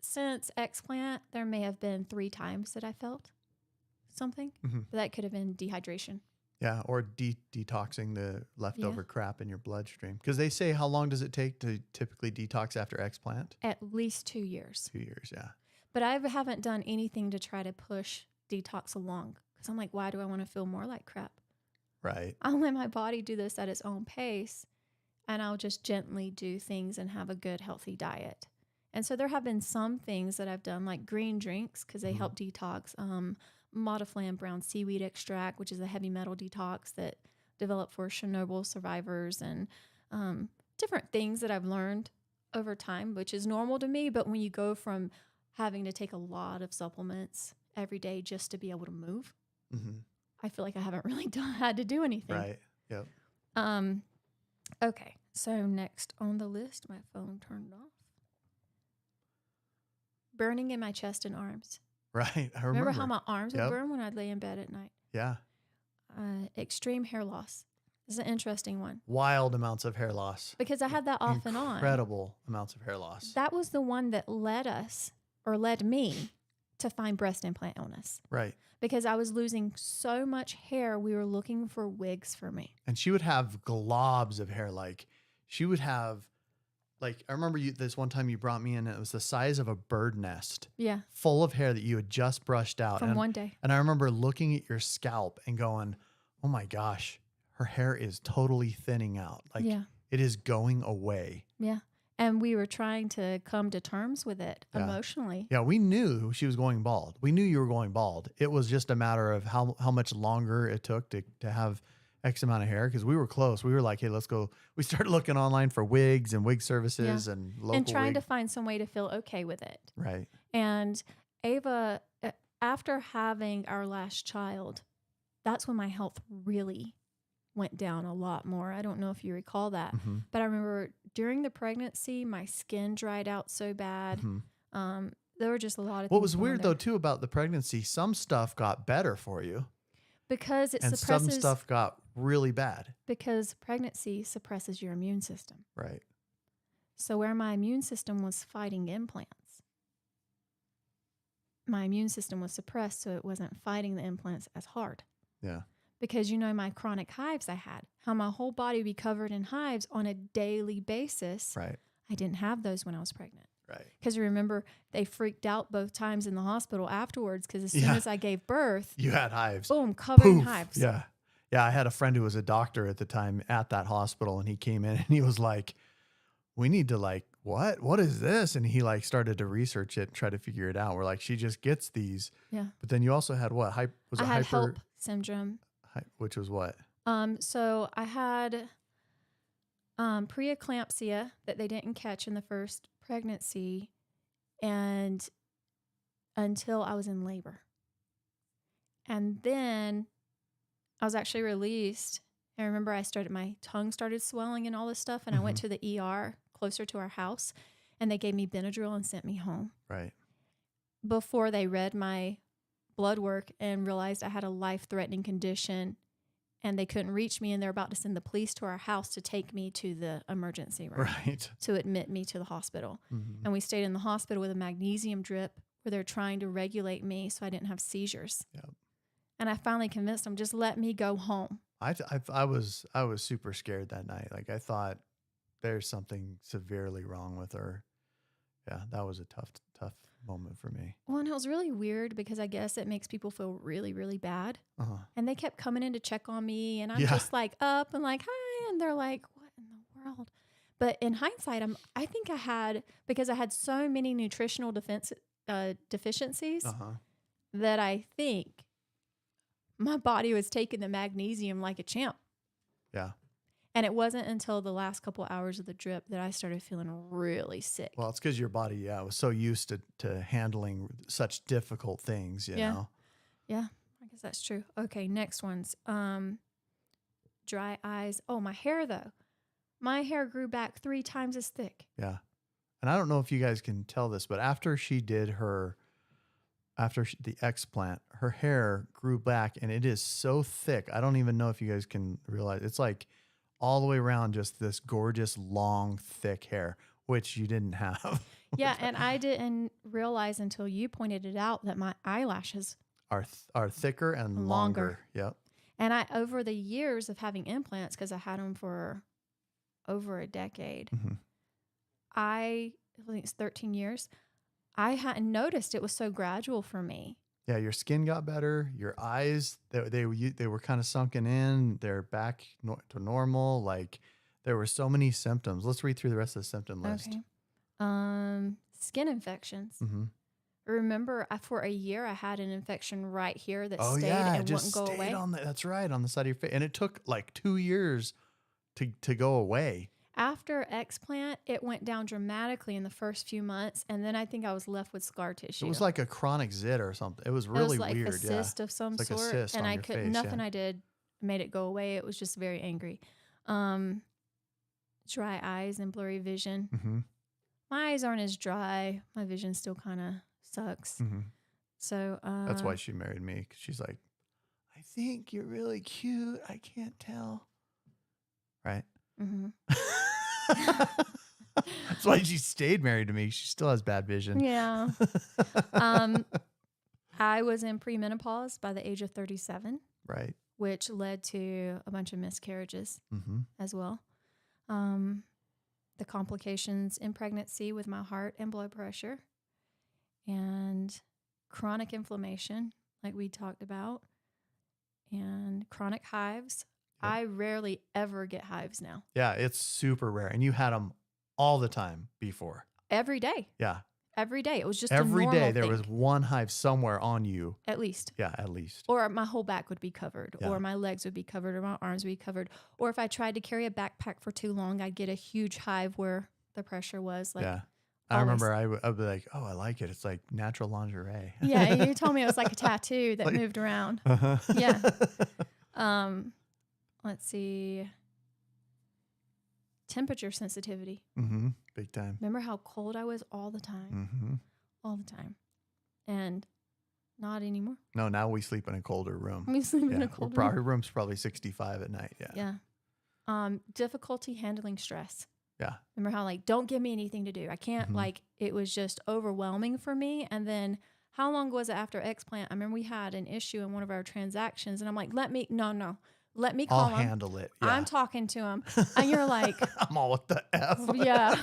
since explant, there may have been 3 times that I felt something. Mhm. But that could have been dehydration. Yeah. Or detoxing the leftover crap in your bloodstream. Because they say, how long does it take to typically detox after explant? At least 2 years. 2 years. Yeah. But I haven't done anything to try to push detox along. Because I'm like, why do I want to feel more like crap? Right. I'll let my body do this at its own pace. And I'll just gently do things and have a good, healthy diet. And so there have been some things that I've done, like green drinks, because they help detox. Modiflam brown seaweed extract, which is a heavy metal detox that developed for Chernobyl survivors, and different things that I've learned over time, which is normal to me. But when you go from having to take a lot of supplements every day just to be able to move, I feel like I haven't really had to do anything. Right. Yep. Okay. So next on the list, my phone turned off. Burning in my chest and arms. Right. I Remember how my arms would Yep. burn when I'd lay in bed at night? Yeah. Extreme hair loss. This is an interesting one Wild amounts of hair loss. because I had that off and on. Incredible amounts of hair loss. That was the one that led me to find breast implant illness, Right. because I was losing so much hair. We were looking for wigs for me. And she would have globs of hair. Like she would have, like, I remember this one time you brought me in and it was the size of a bird nest. Yeah. Full of hair that you had just brushed out. From one day. And I remember looking at your scalp and going, oh my gosh, her hair is totally thinning out. Like Yeah. it is going away. Yeah. And we were trying to come to terms with it Yeah. emotionally. Yeah, we knew she was going bald. We knew you were going bald. It was just a matter of how much longer it took to have X amount of hair, because we were close. We were like, hey, let's go. We started looking online for wigs and wig services and local And trying wig. to find some way to feel okay with it. Right. And Ava, after having our last child, that's when my health really went down a lot more. I don't know if you recall that, but I remember during the pregnancy, my skin dried out so bad. There were just a lot of What things was going weird there. though too about the pregnancy, some stuff got better for you Because it and some suppresses, stuff got really bad. because pregnancy suppresses your immune system. Right. So where my immune system was fighting implants, my immune system was suppressed, so it wasn't fighting the implants as hard. Yeah. Because my chronic hives I had, how my whole body would be covered in hives on a daily basis. Right. I didn't have those when I was pregnant. Right. Because remember, they freaked out both times in the hospital afterwards, because as soon Yeah. as I gave birth, You had hives. boom, covered in Poof. hives. Yeah. Yeah. I had a friend who was a doctor at the time at that hospital, and he came in and he was like, we need to what is this? And he started to research it and try to figure it out. We're like, she just gets these. Yeah. But then you also had what? I had HELP syndrome. Which was what? So I had preeclampsia that they didn't catch in the first pregnancy, and until I was in labor. And then I was actually released. I remember my tongue started swelling and all this stuff, and I went to the ER closer to our house, and they gave me Benadryl and sent me home. Right. Before they read my blood work and realized I had a life-threatening condition and they couldn't reach me, and they're about to send the police to our house to take me to the emergency room Right. to admit me to the hospital. Mm-hmm. And we stayed in the hospital with a magnesium drip where they're trying to regulate me so I didn't have seizures. Yep. And I finally convinced them, just let me go home. I was super scared that night. Like I thought there's something severely wrong with her. Yeah, that was a tough moment for me. Well, and it was really weird because I guess it makes people feel really, really bad. Uh-huh. And they kept coming in to check on me, and I'm Yeah. just like up and like, hi. And they're like, what in the world? But in hindsight, I think I had, because I had so many nutritional deficiencies Uh-huh. that I think my body was taking the magnesium like a champ. Yeah. And it wasn't until the last couple hours of the drip that I started feeling really sick. Well, it's because your body, was so used to handling such difficult things, you know? Yeah, I guess that's true. Okay, next one's dry eyes. Oh, my hair, though. My hair grew back 3 times as thick. Yeah. And I don't know if you guys can tell this, but after she did the explant, her hair grew back and it is so thick. I don't even know if you guys can realize. It's like all the way around, just this gorgeous, long, thick hair, which you didn't have. Yeah, and I didn't realize until you pointed it out that my eyelashes are thicker and longer. Yep. And over the years of having implants, because I had them for over a decade, Mm-hmm. I think it's 13 years, I hadn't noticed it was so gradual for me. Yeah, your skin got better. Your eyes, they were kind of sunken in. They're back to normal. Like there were so many symptoms. Let's read through the rest of the symptom list. Okay. Skin infections. Mm-hmm. Remember, for a year, I had an infection right here that Oh stayed yeah, it and just wouldn't go stayed away. that's right, on the side of your face, and it took like 2 years to go away. After explant, it went down dramatically in the first few months, and then I think I was left with scar tissue. It was like a chronic zit or something. It was It really was like weird. a cyst of some It's like a sort, cyst and on I your could face, nothing yeah. I did made it go away. It was just very angry. Dry eyes and blurry vision. Mm-hmm. My eyes aren't as dry. My vision still kind of sucks. Mm-hmm. So That's why she married me, 'cause she's like, I think you're really cute. I can't tell. Right? Mm-hmm. That's why she stayed married to me. She still has bad vision. Yeah. I was in premenopause by the age of 37, Right. which led to a bunch of miscarriages Mm-hmm. as well. The complications in pregnancy with my heart and blood pressure, and chronic inflammation, like we talked about, and chronic hives. Yep. I rarely ever get hives now. Yeah, it's super rare. And you had them all the time before. Every day. Yeah. Every day. It was just Every a normal day there thing, was one hive somewhere on you. at least. Yeah, at least. Or my whole back would be covered, Yeah. or my legs would be covered, or my arms would be covered. Or if I tried to carry a backpack for too long, I'd get a huge hive where the pressure was. Like, Yeah. I always. remember I would be like, oh, I like it. It's like natural lingerie. Yeah, you told me it was like a tattoo that Like- moved around. Uh-huh. Yeah. Let's see. Temperature sensitivity. Mm-hmm. Big time. Remember how cold I was all the time? Mm-hmm. All the time. And not anymore. No, now we sleep in a colder room. We sleep in Yeah. a Well, cold room. our room's probably 65 at night. Yeah. Yeah. Difficulty handling stress. Yeah. Remember how, like, don't give me anything to do. I can't, Mhm. like, it was just overwhelming for me. And then how long was it after explant? I remember we had an issue in one of our transactions, and I'm like, let me call I'll him. handle it. Yeah. I'm talking to him. And you're like, I'm all with the F. yeah,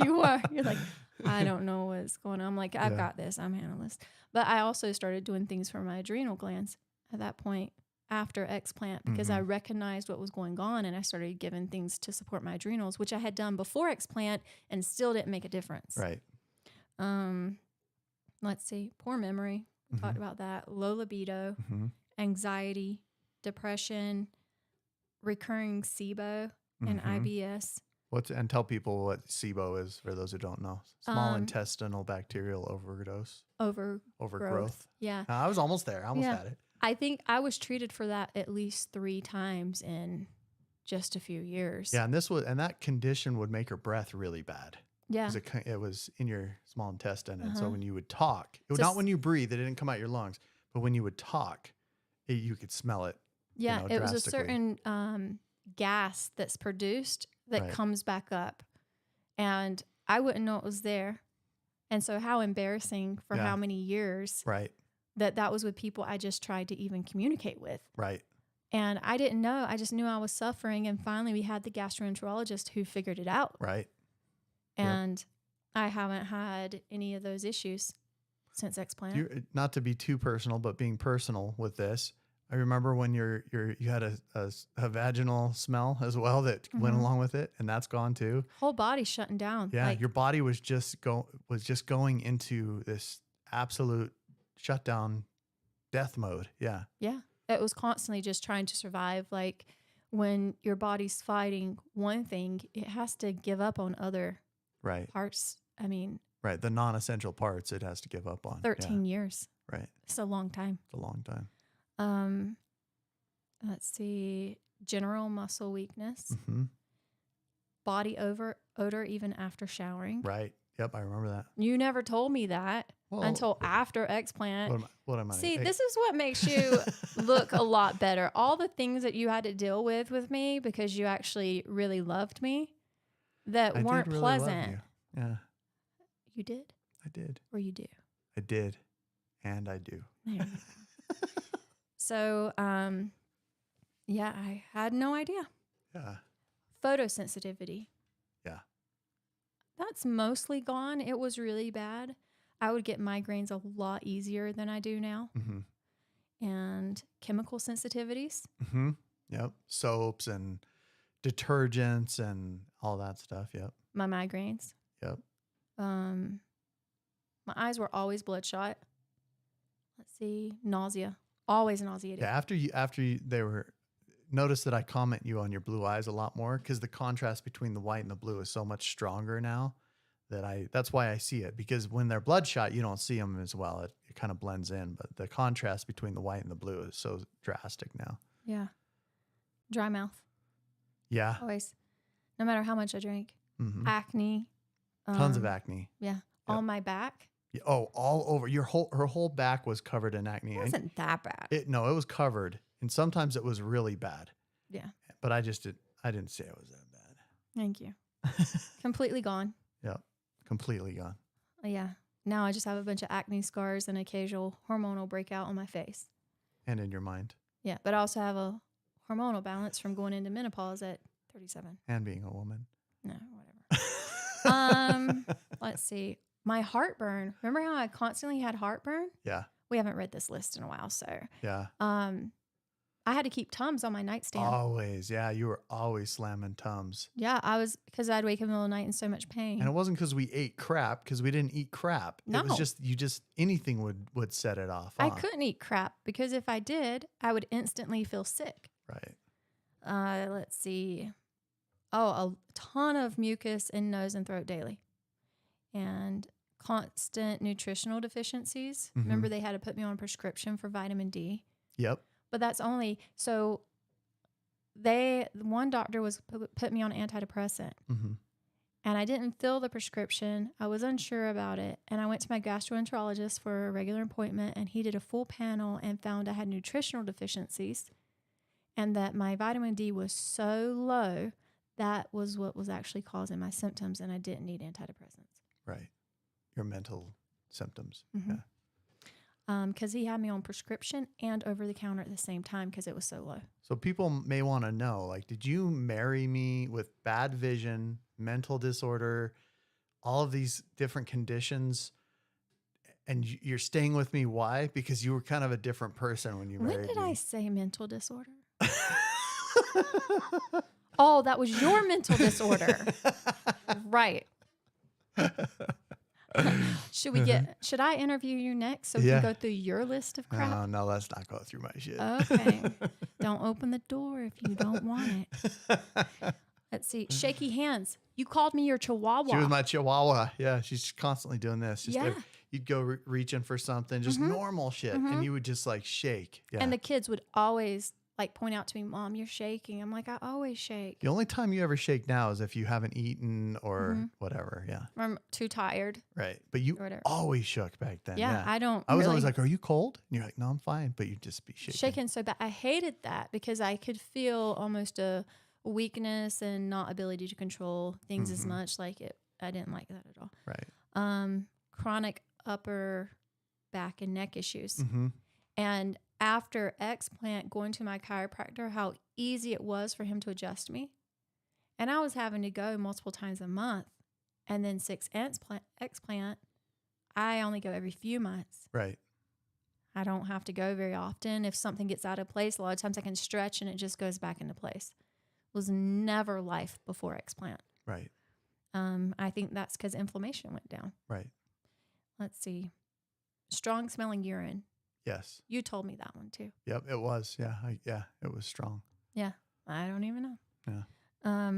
you are. You're like, I don't know what's going on. I'm like, I've Yeah. got this. I'm handling this. But I also started doing things for my adrenal glands at that point after explant, because I recognized what was going on, and I started giving things to support my adrenals, which I had done before explant and still didn't make a difference. Right. Let's see. Poor memory. We talked about that. Low libido, Mm-hmm. anxiety, depression, recurring SIBO, and Mhm. IBS. And tell people what SIBO is for those who don't know. Small Um, intestinal bacterial overgrowth. Overgrowth. Yeah. I was almost there. I almost Yeah. had it. I think I was treated for that at least 3 times in just a few years. Yeah, and that condition would make her breath really bad. Yeah. 'Cause it was in your small intestine, and so Uh-huh. when you would talk, not when you breathe, it didn't come out your lungs, but when you would talk, you could smell it Yeah, it was a drastically. certain gas that's produced that Right. comes back up, and I wouldn't know it was there. And so, how embarrassing for Yeah. how many years Right. that was with people I just tried to even communicate with. Right. And I didn't know. I just knew I was suffering. And finally, we had the gastroenterologist who figured it out. Right. Yep. And I haven't had any of those issues since explant. Not to be too personal, but being personal with this, I remember when you had a vaginal smell as well that went along with it, and that's gone too. Whole body shutting down. Yeah, Like, your body was just going into this absolute shutdown, death mode. Yeah. yeah. It was constantly just trying to survive. Like, when your body's fighting one thing, it has to give up on other Right. parts. I mean, Right. The non-essential parts it has to give up on. 13 years. Right. It's a long time. It's a long time. Let's see. General muscle weakness, Hmm. body odor even after showering. Right. Yep. I remember that. You never told me that Well, until after explant. what am I? See, this is what makes you look a lot better. All the things that you had to deal with me because you actually really loved me that I weren't did really love pleasant. you. Yeah, You did? I did. Or you do? I did. And I do. There you go. So, yeah, I had no idea. Yeah. Photosensitivity. Yeah. That's mostly gone. It was really bad. I would get migraines a lot easier than I do now. Mm-hmm. And chemical sensitivities. Mm-hmm. Yep. Soaps and detergents and all that stuff. Yep. My migraines. Yep. My eyes were always bloodshot. Let's see. Nausea. Always nauseated. Yeah. They were, notice that I comment you on your blue eyes a lot more because the contrast between the white and the blue is so much stronger now that's why I see it, because when they're bloodshot, you don't see them as well. It kind of blends in, but the contrast between the white and the blue is so drastic now. Yeah. Dry mouth. Yeah. Always. No matter how much I drink. Mm-hmm. Acne. Tons of acne. Yeah. Yep. On my back. Yeah, oh, all over her whole back was covered in acne. It wasn't that bad. It was covered, and sometimes it was really bad. Yeah. But I didn't say it was that bad. Thank you. Completely gone. Yep. Completely gone. Yeah. Now I just have a bunch of acne scars and occasional hormonal breakout on my face. And in your mind. Yeah. But I also have a hormonal balance from going into menopause at 37. And being a woman. No, whatever. Let's see. My heartburn. Remember how I constantly had heartburn? Yeah. We haven't read this list in a while, so Yeah. I had to keep Tums on my nightstand. Always. Yeah. You were always slamming Tums. Yeah, because I'd wake up in the middle of the night in so much pain. And it wasn't because we ate crap, because we didn't eat crap. No. It was just anything would set it off. I couldn't eat crap because if I did, I would instantly feel sick. Right. Let's see. Oh, a ton of mucus in nose and throat daily. And constant nutritional deficiencies. Mm-hmm. Remember they had to put me on a prescription for vitamin D. Yep. But that's only, so one doctor was put me on antidepressant. Mm-hmm. And I didn't fill the prescription. I was unsure about it. And I went to my gastroenterologist for a regular appointment, and he did a full panel and found I had nutritional deficiencies and that my vitamin D was so low that was what was actually causing my symptoms, and I didn't need antidepressants. Right. Your mental symptoms. Mm-hmm. Yeah. Because he had me on prescription and over the counter at the same time because it was so low. So people may want to know, like, did you marry me with bad vision, mental disorder, all of these different conditions, and you're staying with me? Why? Because you were kind of a different person when you married me. When did I say mental disorder? Oh, that was your mental disorder. Right. Should I interview you next so we can go through your list of crap? No, let's not go through my shit. Okay. Don't open the door if you don't want it. Let's see. Shaky hands. You called me your chihuahua. She was my chihuahua. Yeah, she's constantly doing this. Just Yeah. you'd go reaching for something, just normal shit, and you would just like shake. Yeah. And the kids would always like point out to me, Mom, you're shaking. I'm like, I always shake. The only time you ever shake now is if you haven't eaten or whatever. Yeah. Or I'm too tired. Right. But you Or whatever. always shook back then. Yeah, Yeah. I don't I was really always like, are you cold? And you're like, no, I'm fine. But you'd just be shaking. shaking so bad. I hated that because I could feel almost a weakness and not ability to control things as much. Like I didn't like that at all. Right. Chronic upper back and neck issues. Mm-hmm. And after explant, going to my chiropractor, how easy it was for him to adjust me. And I was having to go multiple times a month. And then 6 explant, I only go every few months. Right. I don't have to go very often. If something gets out of place, a lot of times I can stretch and it just goes back into place. It was never life before explant. Right. I think that's because inflammation went down. Right. Let's see. Strong smelling urine. Yes. You told me that one too. Yep. It was. Yeah. It was strong. Yeah. I don't even know. Yeah.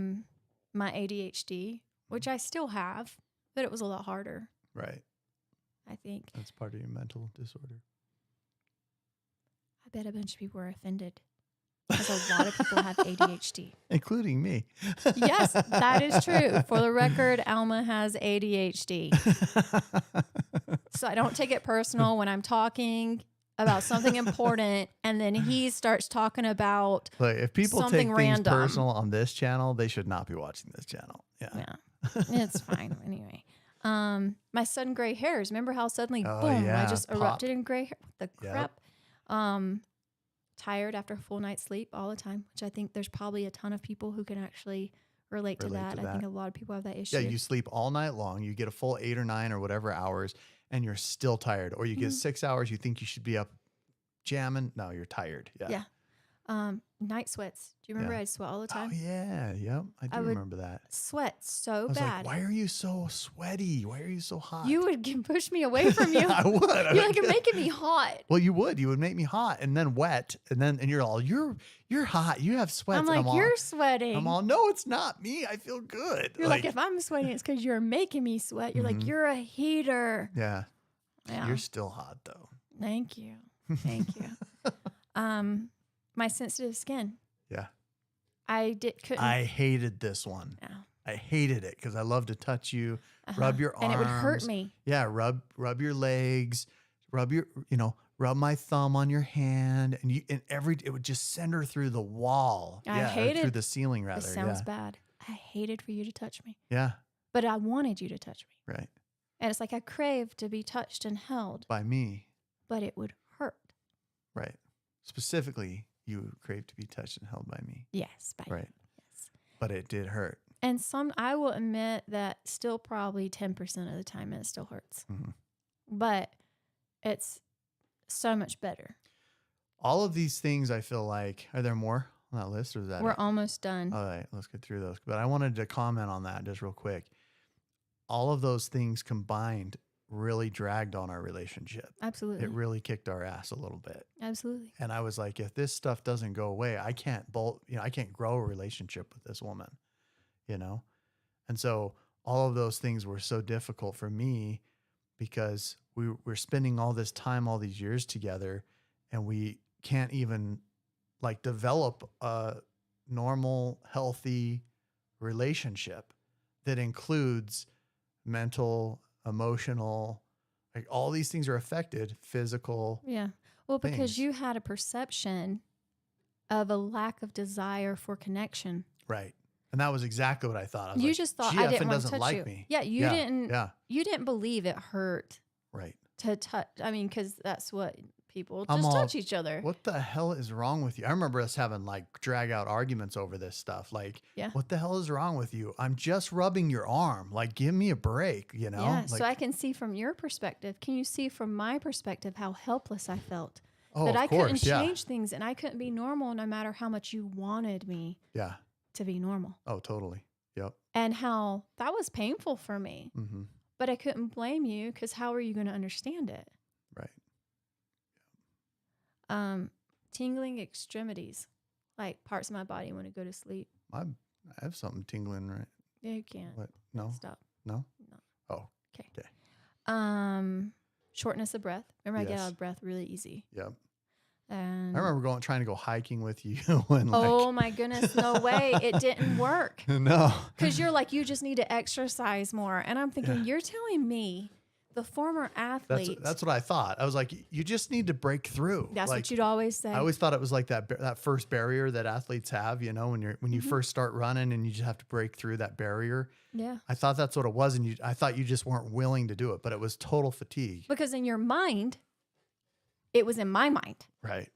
My ADHD, which I still have, but it was a lot harder, Right. I think. That's part of your mental disorder. I bet a bunch of people were offended because a lot of people have ADHD. Including me. Yes, that is true. For the record, Alma has ADHD. So I don't take it personal when I'm talking about something important and then he starts talking about Like, if people take something things random. personal on this channel, they should not be watching this channel. Yeah. It's fine anyway. My sudden gray hairs. Remember how suddenly, Oh, boom, yeah, I just pop. erupted in gray hair? What the Yep. crap? Tired after a full night's sleep all the time, which I think there's probably a ton of people who can actually relate to that. I think a lot of people have that issue. Yeah, you sleep all night long. You get a full 8 or 9 or whatever hours, and you're still tired. Or you get 6 hours. You think you should be up jamming. No, you're tired. Yeah. Yeah. Night sweats. Do you remember I'd sweat all the time? Oh yeah. Yep. I do would remember that. Sweat so I was bad. like, why are you so sweaty? Why are you so hot? You would push me away from you. I would. You're like, you're making me hot. Well, you would. You would make me hot and then wet, and you're all you're hot. You have sweats. I'm and like, you're sweating. I'm all no, it's not me. I feel good. You're like, if I'm sweating, it's because you're making me sweat. You're like, you're a heater. yeah. Yeah. You're still hot though. Thank you. Thank you. My sensitive skin. Yeah. Couldn't. I hated this one. Yeah. I hated it because I love to touch you, rub your arms. And it would hurt me. Yeah, rub your legs, rub my thumb on your hand, and it would just send her through the wall. I or hated through the ceiling rather. This sounds bad. I hated for you to touch me. Yeah. But I wanted you to touch me. Right. And it's like I craved to be touched and held. By me. But it would hurt. Right. Specifically, you crave to be touched and held by me. Yes. By Right. you. Yes. But it did hurt. And I will admit that still probably 10% of the time it still hurts. Mm-hmm. But it's so much better. All of these things, I feel like, are there more on that list, or is that We're it? almost done. All right, let's get through those. But I wanted to comment on that just real quick. All of those things combined really dragged on our relationship. Absolutely. It really kicked our ass a little bit. Absolutely. And I was like, if this stuff doesn't go away, I can't I can't grow a relationship with this woman, And so all of those things were so difficult for me because we're spending all this time, all these years together, and we can't even develop a normal, healthy relationship that includes mental, emotional, all these things are affected, physical. Yeah. Well, because things. you had a perception of a lack of desire for connection. Right. And that was exactly what I thought. I was You like, just thought she I didn't effing want to doesn't touch like you. me. Yeah, you didn't. Yeah. You didn't believe it hurt Right. to touch. I mean, because that's what people I'm just all, touch each other. What the hell is wrong with you? I remember us having drag out arguments over this stuff. Yeah. What the hell is wrong with you? I'm just rubbing your arm. Give me a break, Yeah. So I can see from your perspective. Can you see from my perspective how helpless I felt? Oh, that of I course, couldn't yeah. change things and I couldn't be normal no matter how much you wanted me Yeah. to be normal. Oh, totally. Yep. And how that was painful for me. Mm-hmm. But I couldn't blame you because how are you going to understand it? Right. Tingling extremities, like parts of my body when I go to sleep. I have something tingling right. Yeah, you can't. What? No. Stop. No. No. Oh. Okay. Okay. Shortness of breath. Remember, I get Yes. out of breath really easy. Yep. I And remember trying to go hiking with you and like, oh my goodness, no way. It didn't work. no. Because you're like, you just need to exercise more. And I'm Yeah. thinking, you're telling me, the former athlete. That's what I thought. I was like, you just need to break through. That's like, what you'd always say. I always thought it was like that first barrier that athletes have, when you Mhm. first start running and you just have to break through that barrier. Yeah. I thought that's what it was. And I thought you just weren't willing to do it, but it was total fatigue. Because in your mind, it was in my mind. Right.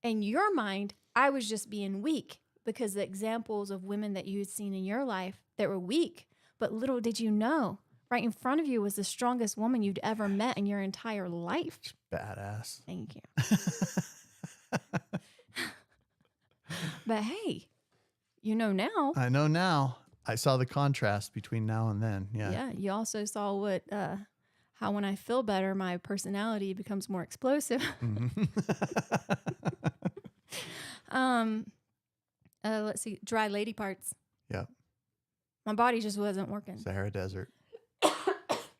In your mind, I was just being weak because the examples of women that you had seen in your life that were weak, but little did you know, right in front of you was the strongest woman you'd ever met in your entire life. Badass. Thank you. But hey, you know now. I know now. I saw the contrast between now and then. Yeah. Yeah. You also saw how when I feel better, my personality becomes more explosive. Mhm. Let's see, dry lady parts. Yep. My body just wasn't working. Sahara Desert.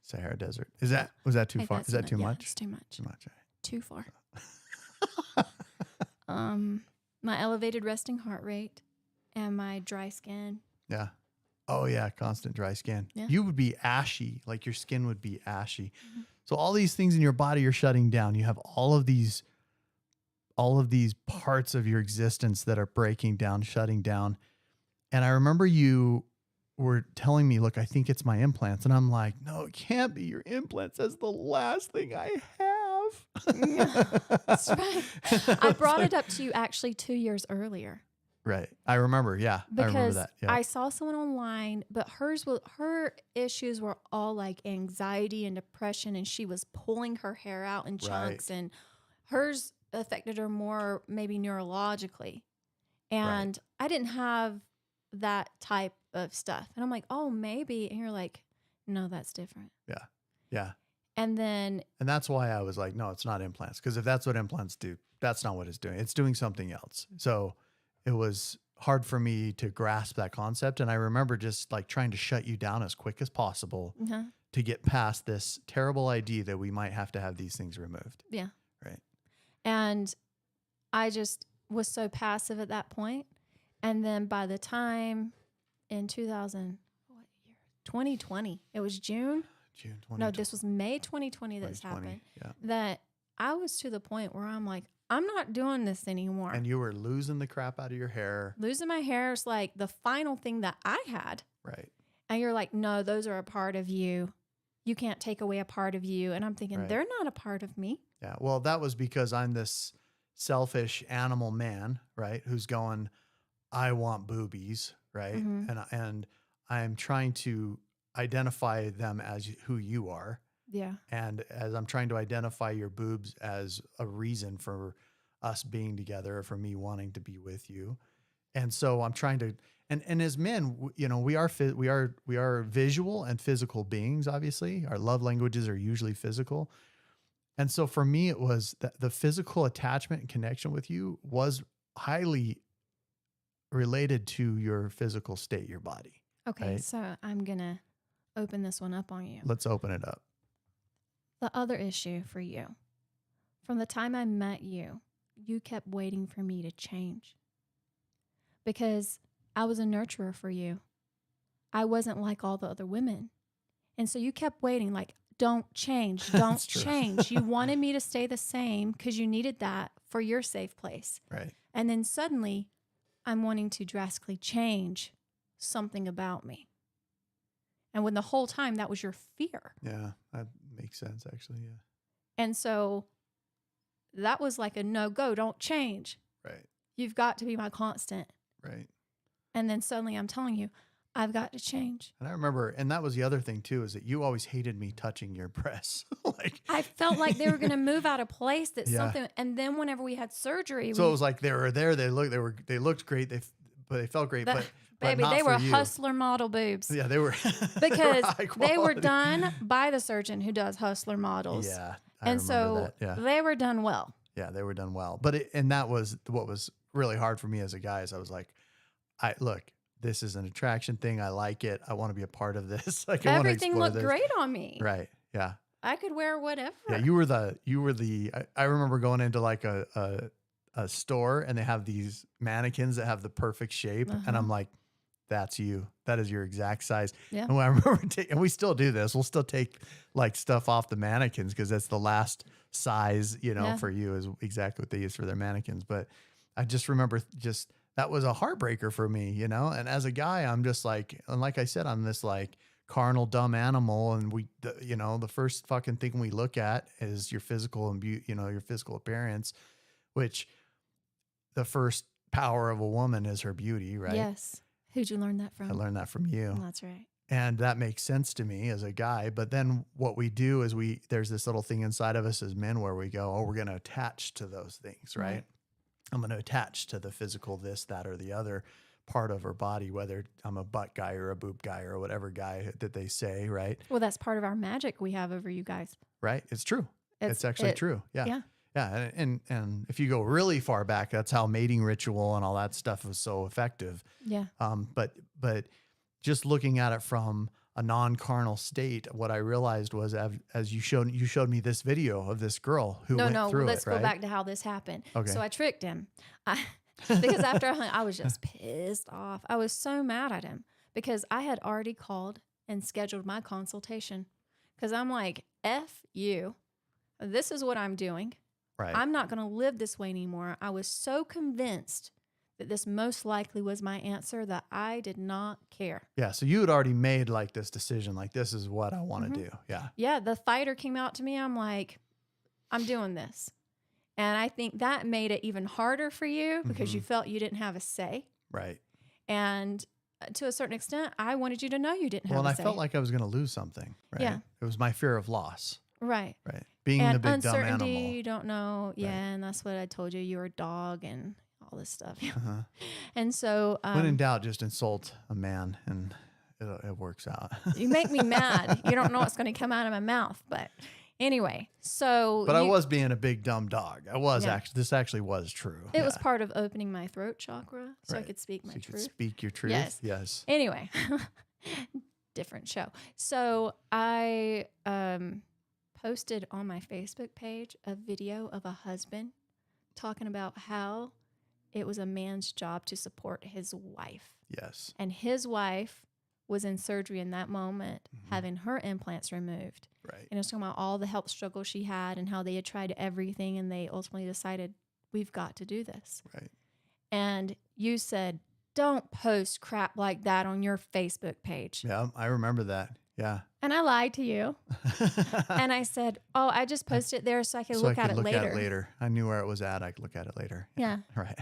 Sahara Desert. Was that too Hey, far? that's Is that too yeah, much? It's too much. Too much. Too far. My elevated resting heart rate and my dry skin. Yeah. Oh yeah, constant dry skin. Yeah. You would be ashy, like your skin would be ashy. Mhm. So all these things in your body are shutting down. You have all of these parts of your existence that are breaking down, shutting down. And I remember you were telling me, look, I think it's my implants. And I'm like, no, it can't be your implants. That's the last thing I have. Yeah, that's right. I brought it up to you actually 2 years earlier. Right. I remember. Yeah. I remember Because that. Yeah. I saw someone online, but her issues were all like anxiety and depression, and she was pulling her hair out in chunks, and hers affected her more maybe neurologically. And I didn't have that type of stuff. And I'm like, oh, maybe. And you're like, no, that's different. Yeah. Yeah. And then, And that's why I was like, no, it's not implants. Because if that's what implants do, that's not what it's doing. It's doing something else. So it was hard for me to grasp that concept. And I remember just like trying to shut you down as quick as possible to get past this terrible idea that we might have to have these things removed. yeah. Right. And I just was so passive at that point. And then by the time in 2020, it was June. June 2020. No, this was May 2020 that this happened. Yeah. That I was to the point where I'm like, I'm not doing this anymore. And you were losing the crap out of your hair. Losing my hair is like the final thing that I had. Right. And you're like, no, those are a part of you. You can't take away a part of you. And I'm thinking, they're not a part of me. Yeah. Well, that was because I'm this selfish animal man, right? Who's going, I want boobies, right? And I'm trying to identify them as who you are. Yeah. And as I'm trying to identify your boobs as a reason for us being together, or for me wanting to be with you. And so I'm trying to, and as men, we are visual and physical beings. Obviously, our love languages are usually physical. And so for me, it was the physical attachment and connection with you was highly related to your physical state, your body. Okay. Right? So I'm going to open this one up on you. Let's open it up. The other issue for you, from the time I met you, you kept waiting for me to change because I was a nurturer for you. I wasn't like all the other women. And so you kept waiting like, don't change, don't change. You wanted me to stay the same because you needed that for your safe place. Right. And then suddenly I'm wanting to drastically change something about me. And when the whole time that was your fear. Yeah, that makes sense, actually. Yeah. And so that was like a no-go, don't change. Right. You've got to be my constant. Right. And then suddenly I'm telling you, I've got to change. And I remember, and that was the other thing too, is that you always hated me touching your breasts. Like I felt like they were going to move out of place, that Yeah. something. And then whenever we had surgery, so it was like they were there. They looked great. But they felt great. But baby, not they were for you. hustler model boobs. Yeah, they were Because high they were quality. done by the surgeon who does hustler models. Yeah, And so that. Yeah, they were done well. yeah, they were done well. But that was what was really hard for me as a guy. Is I was like, look, this is an attraction thing. I like it. I want to be a part of this. Like, Everything looked this. great on me. Right. Yeah. I could wear whatever. Yeah. You were the. I remember going into like a a store and they have these mannequins that have the perfect shape. And Uh-huh. I'm like, that's you. That is your exact size. Yeah. And when I remember and we still do this, we'll still take like stuff off the mannequins because that's the last size, Yeah. for you is exactly what they use for their mannequins. But I just remember that was a heartbreaker for me, And as a guy, I'm just like, and like I said, I'm this like carnal, dumb animal. And the first fucking thing we look at is your physical and your physical appearance, which the first power of a woman is her beauty, right? Yes. Who'd you learn that I from? learned that from you. That's right. And that makes sense to me as a guy. But then what we do is there's this little thing inside of us as men where we go, oh, we're going to attach to those things, right? I'm going to attach to the physical, this, that, or the other part of her body, whether I'm a butt guy or a boob guy or whatever guy that they say, right? Well, that's part of our magic we have over you guys. Right. It's true. It's actually true. Yeah. Yeah. Yeah. And if you go really far back, that's how mating ritual and all that stuff was so effective. Yeah. But just looking at it from a non-carnal state, what I realized was as you showed me this video of this girl who went through let's it, right? go back to how this happened. Okay. So I tricked him because after I hung, I was just pissed off. I was so mad at him because I had already called and scheduled my consultation because I'm like, F you. This is what I'm doing. Right. I'm not going to live this way anymore. I was so convinced that this most likely was my answer that I did not care. Yeah. So you had already made like this decision, like this is what I want to do. Yeah. Yeah. The fighter came out to me. I'm like, I'm doing this. And I think that made it even harder for you because you felt you didn't have a say. Right. And to a certain extent, I wanted you to know you didn't have Well, a and say. I felt like I was going to lose something. Right. Yeah. It was my fear of loss. Right. Right. Being And the big dumb uncertainty, animal. you don't know. Yeah. Right. And that's what I told you. You were a dog and all this stuff. Uh-huh. And so When in doubt, just insult a man and it works out. you make me mad. You don't know what's going to come out of my mouth. But anyway, so. But I was being a big dumb dog. I was Yeah. this actually was true. It was part of opening my throat chakra so I Right. could speak my So you could truth. speak your truth. Yes. Yes. Anyway, different show. So I posted on my Facebook page a video of a husband talking about how it was a man's job to support his wife. Yes. And his wife was in surgery in that moment, having her implants removed. Right. And it was talking about all the health struggles she had and how they had tried everything and they ultimately decided, we've got to do this. Right. And you said, don't post crap like that on your Facebook page. Yeah. I remember that. Yeah. And I lied to you. And I said, oh, I just posted it there so I could look at it look later. at it later. I knew where it was at. I could look at it later. Yeah. Right.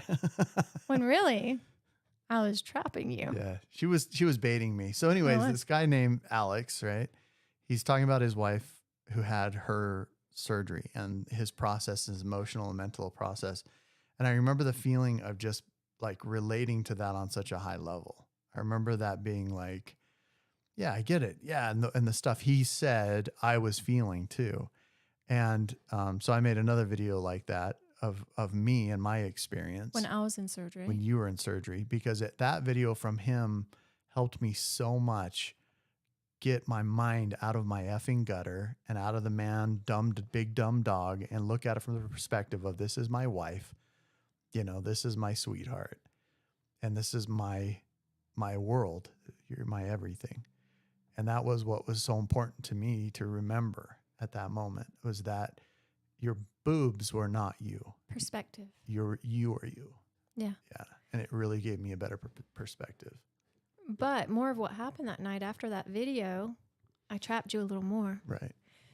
When really, I was trapping you. Yeah. She was baiting me. So anyways, What? this guy named Alex, right? He's talking about his wife who had her surgery and his process, his emotional and mental process. And I remember the feeling of just like relating to that on such a high level. I remember that being like, yeah, I get it. Yeah. And the stuff he said, I was feeling too. And so I made another video like that of me and my experience When I was in surgery. when you were in surgery, because that video from him helped me so much get my mind out of my effing gutter and out of the big dumb dog and look at it from the perspective of this is my wife, this is my sweetheart, and this is my world. You're my everything. And that was what was so important to me to remember at that moment, was that your boobs were not you. Perspective. You are you. Yeah. Yeah. And it really gave me a better perspective. But more of what happened that night after that video, I trapped you a little more. Right.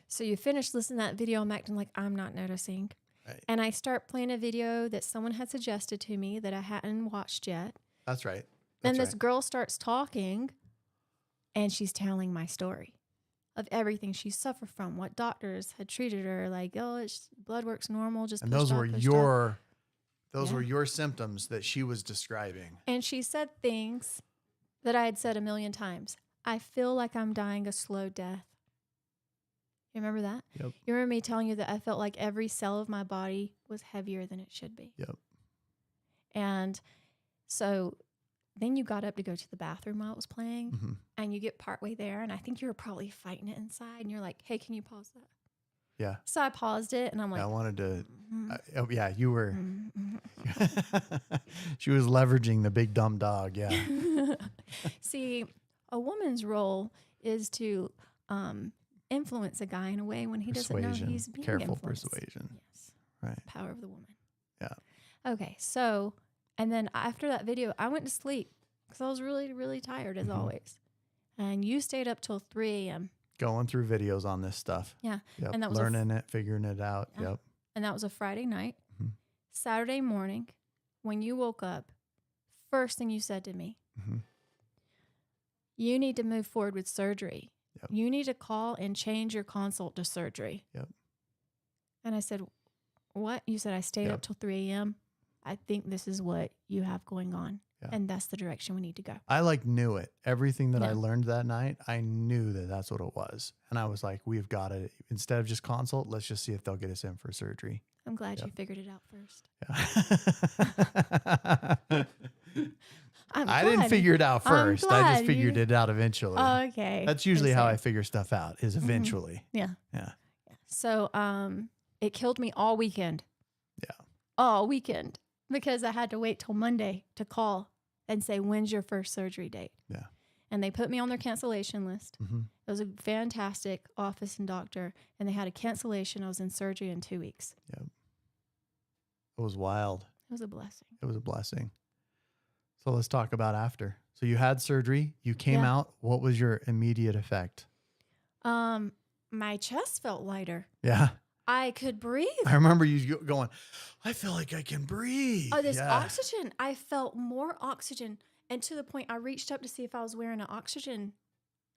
So you finished listening to that video. I'm acting like I'm not noticing. Right. And I start playing a video that someone had suggested to me that I hadn't watched yet. That's right. Then That's this girl starts talking and she's telling my story of everything she suffered from, what doctors had treated her, like, oh, blood work's normal, just And push those stop, were push your stop. were your symptoms that she was describing. And she said things that I had said a million times. I feel like I'm dying a slow death. You remember that? Yep. You remember me telling you that I felt like every cell of my body was heavier than it should be. Yep. And so then you got up to go to the bathroom while it was playing, Mm-hmm. and you get partway there, and I think you were probably fighting it inside, and you're like, hey, can you pause that? Yeah. So I paused it and I'm I like, wanted to. mhm, Oh yeah, you were. mhm, She was leveraging the big dumb dog. Yeah. mhm. See, a woman's role is to influence a guy in a way when he doesn't know Persuasion. he's being Careful influenced. persuasion. Yes. Right. Power of the woman. Yeah. Okay, so, and then after that video, I went to sleep because I was really, really tired as always. And you stayed up till 3 a.m. Going through videos on this stuff. Yeah. Yep. And that was Learning it, figuring it out. yeah. Yep. And that was a Friday night. Mhm. Saturday morning, when you woke up, first thing you said to me, Mhm. you need to move forward with surgery. Yep. You need to call and change your consult to surgery. Yep. And I said, what? You said I stayed Yep. up till 3 a.m. I think this is what you have going on. Yeah. And that's the direction we need to go. I knew it. Everything that I Yeah. learned that night, I knew that that's what it was. And I was like, we've got to, instead of just consult, let's just see if they'll get us in for surgery. I'm glad Yep. you figured it out first. Yeah. I'm I didn't glad. figure it out I'm first. I just glad figured you- it out eventually. Okay. That's usually how I Same. figure stuff out is eventually. Yeah. Yeah. So it killed me all weekend. Yeah. All weekend. Because I had to wait till Monday to call and say, when's your first surgery date? Yeah. And they put me on their cancellation list. Mm-hmm. It was a fantastic office and doctor. And they had a cancellation. I was in surgery in 2 weeks. Yep. It was wild. It was a blessing. It was a blessing. So let's talk about after. So you had surgery, you came Yeah. out. What was your immediate effect? My chest felt lighter. Yeah. I could breathe. I remember you going, I feel like I can breathe. Oh, this Yeah. oxygen. I felt more oxygen. And to the point I reached up to see if I was wearing an oxygen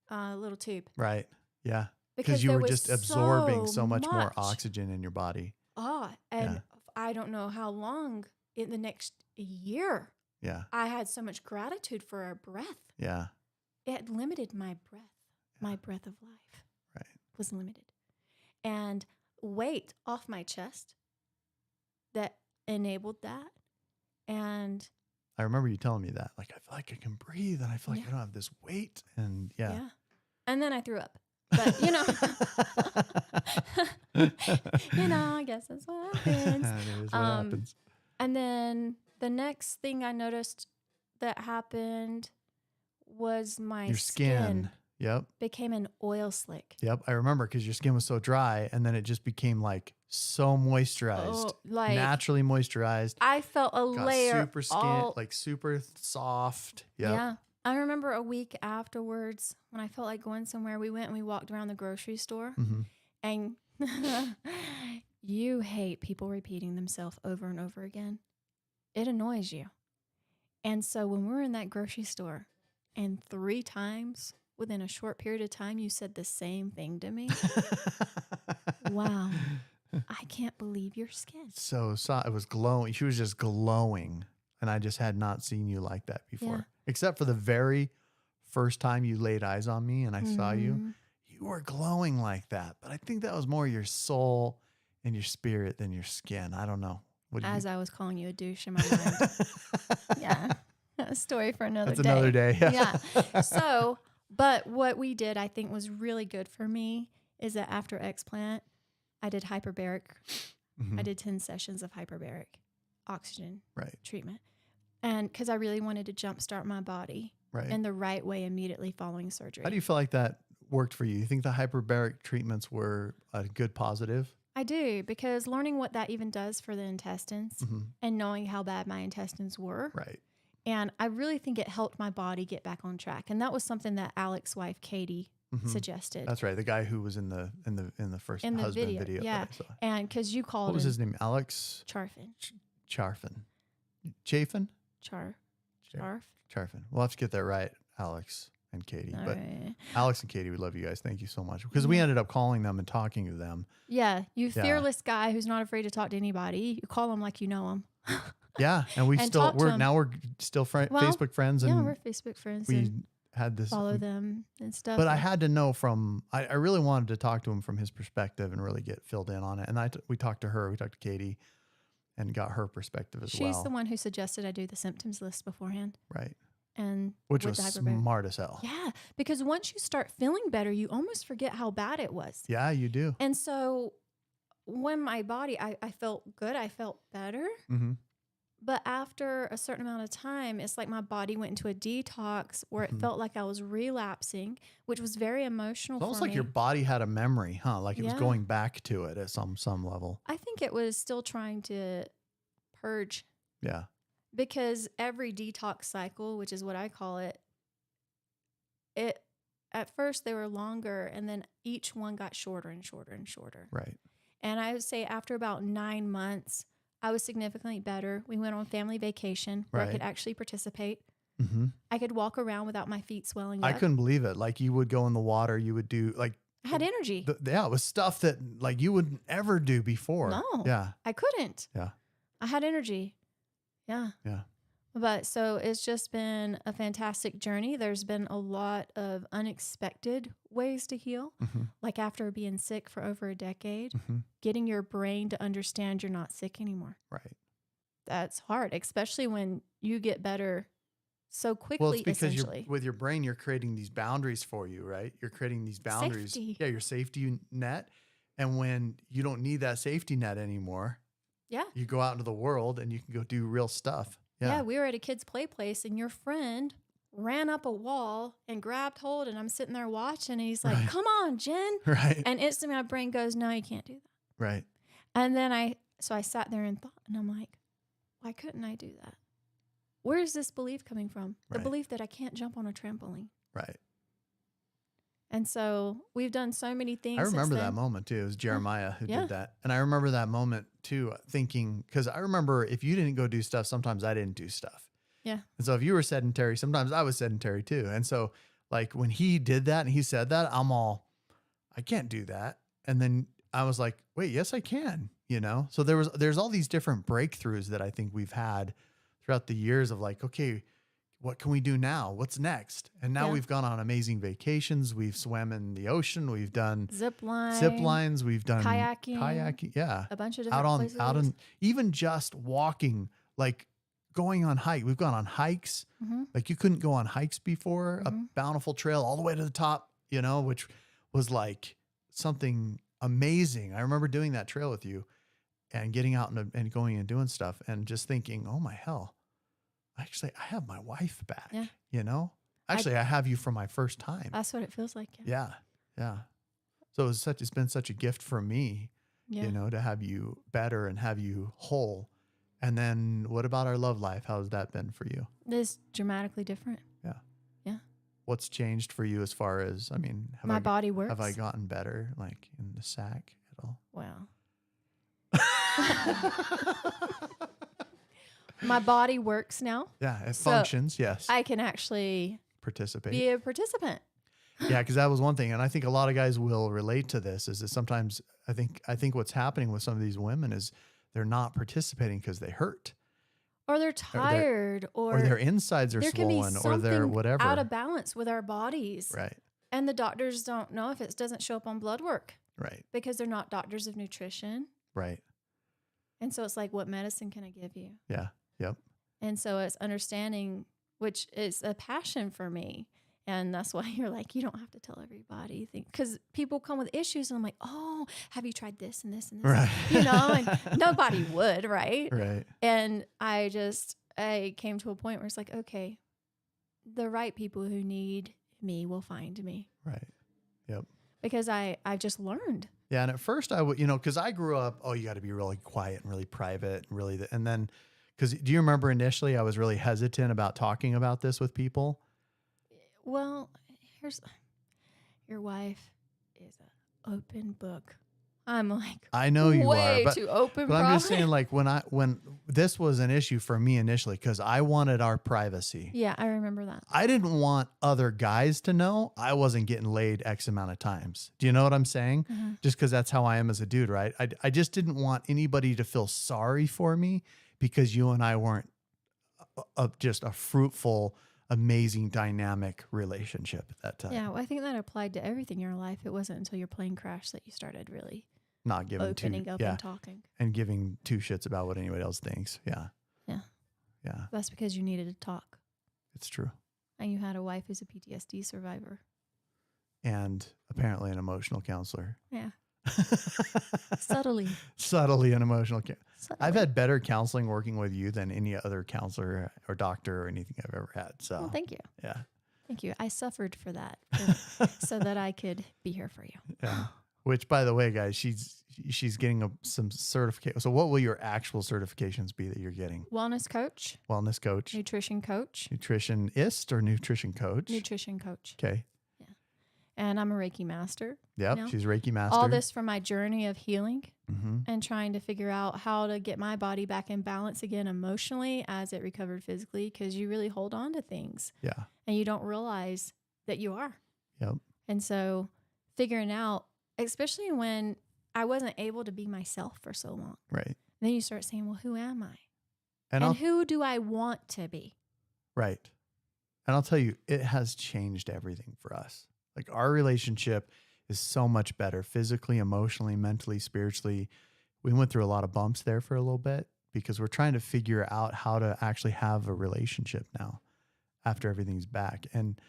little tube. Right. Yeah. Because you there were was just absorbing so much more much. oxygen in your body. Oh, and Yeah. I don't know how long in the next year Yeah. I had so much gratitude for our breath. Yeah. It limited my breath. My breath of life Right. was limited. And weight off my chest that enabled that. And I remember you telling me that. Like, I feel like I can breathe and I feel like I don't have this weight. And yeah. And then I threw up. But, I guess that's what happens. That is what happens. And then the next thing I noticed that happened was my Your skin. Yep. became an oil slick. Yep. I remember because your skin was so dry and then it just became like so moisturized, Like naturally moisturized. I felt a Got layer super skin, all, like super soft. Yep. Yeah. I remember a week afterwards when I felt like going somewhere, we went and we walked around the grocery store Mm-hmm. and you hate people repeating themselves over and over again. It annoys you. And so when we were in that grocery store and 3 times within a short period of time, you said the same thing to me. Wow. I can't believe your skin. So it was glowing. She was just glowing. And I just had not seen you like that before. Yeah. Except for the very first time you laid eyes on me and I saw you. Mhm. You were glowing like that. But I think that was more your soul and your spirit than your skin. I don't know. What do As you... I was calling you a douche in my mind. Yeah. A story for another That's day. another day. Yeah. So, but what we did, I think was really good for me is that after explant, I did hyperbaric. Mhm. I did 10 sessions of hyperbaric oxygen Right. treatment. And because I really wanted to jumpstart my body Right. in the right way immediately following surgery. How do you feel like that worked for you? You think the hyperbaric treatments were a good positive? I do, because learning what that even does for the intestines Mm-hmm. and knowing how bad my intestines were. Right. And I really think it helped my body get back on track. And that was something that Alex's wife, Katie, Mhm. suggested. That's right. The guy who was in the first In the husband video, video. yeah. that I saw. And because you called What was him his name? Alex Charfin. Charfin. Chafin? Charf. Charfin. We'll have to get that right, Alex and Katie. All But right. Alex and Katie, we love you guys. Thank you so much. Because we ended up calling them and talking to them. Yeah, you Yeah. fearless guy who's not afraid to talk to anybody. You call him like you know him. Yeah. And we And still, talk to we're 'em. now we're still Well, Facebook friends. Yeah, And we're Facebook friends we and had this. follow them and stuff. But I had to know from, I really wanted to talk to him from his perspective and really get filled in on it. And we talked to her, we talked to Katie and got her perspective as well. She's the one who suggested I do the symptoms list beforehand. Right. And Which with was the hyperbaric. smart as hell. Yeah, because once you start feeling better, you almost forget how bad it was. Yeah, you do. And so when my body, I felt good, I felt better. Mm-hmm. But after a certain amount of time, it's like my body went into a detox where it Mm-hmm. felt like I was relapsing, which was very emotional It's almost for like me. your body had a memory, huh? Like it was Yeah. going back to it at some level. I think it was still trying to purge Yeah. because every detox cycle, which is what I call it, at first they were longer and then each one got shorter and shorter and shorter. Right. And I would say after about 9 months, I was significantly better. We went on family vacation where I could Right. actually participate. Mm-hmm. I could walk around without my feet swelling I up. couldn't believe it. Like you would go in the water, you would do like, I had energy. yeah, it was stuff that like you wouldn't ever do before. No, Yeah. I couldn't. Yeah. I had energy. Yeah. Yeah. But so it's just been a fantastic journey. There's been a lot of unexpected ways to heal. Mm-hmm. Like after being sick for over a decade, Mm-hmm. getting your brain to understand you're not sick anymore. Right. That's hard, especially when you get better so quickly, Well, it's because essentially. with your brain, you're creating these boundaries for you, right? You're creating these boundaries. Safety. Yeah, your safety net. And when you don't need that safety net anymore, Yeah. you go out into the world and you can go do real stuff. Yeah. Yeah. We were at a kid's play place and your friend ran up a wall and grabbed hold and I'm sitting there watching and he's like, Right. come on, Jen. Right. And instantly my brain goes, no, you can't do that. Right. And then I sat there and thought, and I'm like, why couldn't I do that? Where is this belief coming from? The Right. belief that I can't jump on a trampoline. Right. And so we've done so many things. I remember since that then. moment too. It was Jeremiah who Yeah. did that. And I remember that moment too, thinking, because I remember if you didn't go do stuff, sometimes I didn't do stuff. Yeah. And so if you were sedentary, sometimes I was sedentary too. And so like when he did that and he said that, I'm all, I can't do that. And then I was like, wait, yes, I can, you know? So there's all these different breakthroughs that I think we've had throughout the years of like, okay, what can we do now? What's next? And now Yeah. we've gone on amazing vacations. We've swam in the ocean. We've done Zip zip lines. We've done kayaking. Yeah. A bunch of different places. Out on, even just walking, like going on hike. We've gone on hikes. Mm-hmm. Like you couldn't go on hikes before, a Mhm. bountiful trail all the way to the top, you know, which was like something amazing. I remember doing that trail with you and getting out and going and doing stuff and just thinking, oh my hell, actually I have my wife back, Yeah. you know, actually I have you for my first time. That's what it feels like. Yeah. Yeah. So it's been such a gift for me, Yeah. you know, to have you better and have you whole. And then what about our love life? How's that been for you? It's dramatically different. Yeah. Yeah. What's changed for you as far as, I mean, My body works. have I gotten better like in the sack at all? Well, my body works now. Yeah. It So, functions. Yes. I can actually Participate. be a participant. Yeah. Cause that was one thing. And I think a lot of guys will relate to this is that sometimes I think what's happening with some of these women is they're not participating because they hurt Or they're tired, or their insides are there can be swollen or they're something whatever. out of balance with our bodies. Right. And the doctors don't know if it doesn't show up on blood work Right. because they're not doctors of nutrition. Right. And so it's like, what medicine can I give you? Yeah. Yep. And so it's understanding, which is a passion for me. And that's why you're like, you don't have to tell everybody. Because people come with issues and I'm like, oh, have you tried this and this and this? Right. You know, and nobody would, right? Right. And I came to a point where it's like, okay, the right people who need me will find me. Right. Yep. Because I just learned. Yeah. And at first I would, you know, cause I grew up, oh, you got to be really quiet and really private and really, and then, cause do you remember initially I was really hesitant about talking about this with people? Well, your wife is an open book. I'm like, I know you way are, but, too open. but I'm just probably. saying like when this was an issue for me initially, cause I wanted our privacy. Yeah, I remember that. I didn't want other guys to know I wasn't getting laid X amount of times. Do you know what I'm saying? Uh-huh. Just because that's how I am as a dude, right? I just didn't want anybody to feel sorry for me because you and I weren't just a fruitful, amazing, dynamic relationship at that time. Yeah, well, I think that applied to everything in your life. It wasn't until your plane crashed that you started really Not giving opening two, up yeah, and talking. and giving two shits about what anybody else thinks. Yeah. Yeah. Yeah. That's because you needed to talk. It's true. And you had a wife who's a PTSD survivor. And apparently an emotional counselor. Yeah. Subtly. Subtly an emotional. I've Subtly. had better counseling working with you than any other counselor or doctor or anything I've ever had. So, Well, thank you. yeah. Thank you. I suffered for that so that I could be here for you. Yeah. Which, by the way, guys, she's getting some certification. So what will your actual certifications be that you're getting? Wellness coach, Wellness coach, nutritionist or nutrition coach? nutrition coach. Okay. Yeah. And I'm a Reiki master. Yep. now. She's Reiki master. All this from my journey of healing Mm-hmm. and trying to figure out how to get my body back in balance again emotionally as it recovered physically, because you really hold on to things. Yeah. And you don't realize that you are. Yep. And so figuring out, especially when I wasn't able to be myself for so long, Right. then you start saying, well, who am I? And who do I want to be? Right. And I'll tell you, it has changed everything for us. Like our relationship is so much better physically, emotionally, mentally, spiritually. We went through a lot of bumps there for a little bit because we're trying to figure out how to actually have a relationship now after everything's back. And,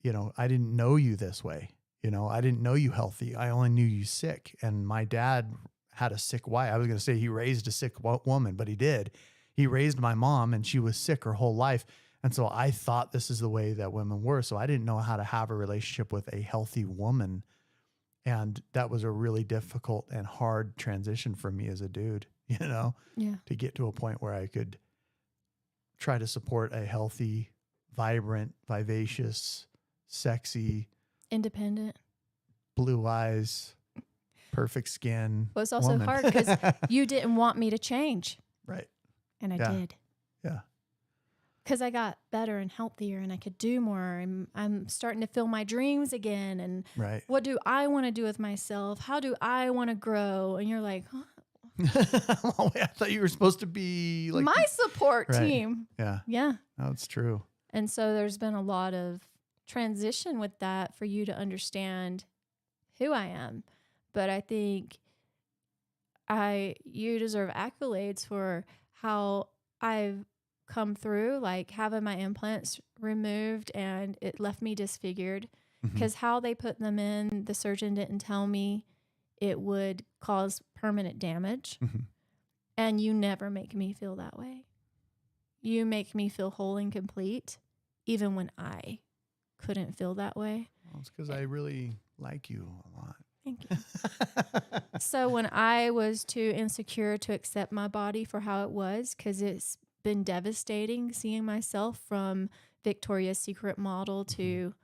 you know, I didn't know you this way. You know, I didn't know you healthy. I only knew you sick. And my dad had a sick wife. I was going to say he raised a sick woman, but he did. He raised my mom and she was sick her whole life. And so I thought this is the way that women were. So I didn't know how to have a relationship with a healthy woman. And that was a really difficult and hard transition for me as a dude, you know, to get to a point where I could try to support a healthy, vibrant, vivacious, sexy, Independent. blue eyes, perfect skin. Well, it's also woman. hard because you didn't want me to change. Right. And I Yeah. did. Yeah. Because I got better and healthier and I could do more. And I'm starting to feel my dreams again. And Right. what do I want to do with myself? How do I want to grow? And you're like, huh? Oh, I thought you were supposed to be like My support Right. team. Yeah. Yeah. That's true. And so there's been a lot of transition with that for you to understand who I am. But I think you deserve accolades for how I've come through, like having my implants removed and it left me disfigured because how they put them in, the surgeon didn't tell me it would cause permanent damage. And you never make me feel that way. You make me feel whole and complete, even when I couldn't feel that way. Well, it's because I really like you a lot. Thank you. So when I was too insecure to accept my body for how it was, because it's been devastating seeing myself from Victoria's Secret model to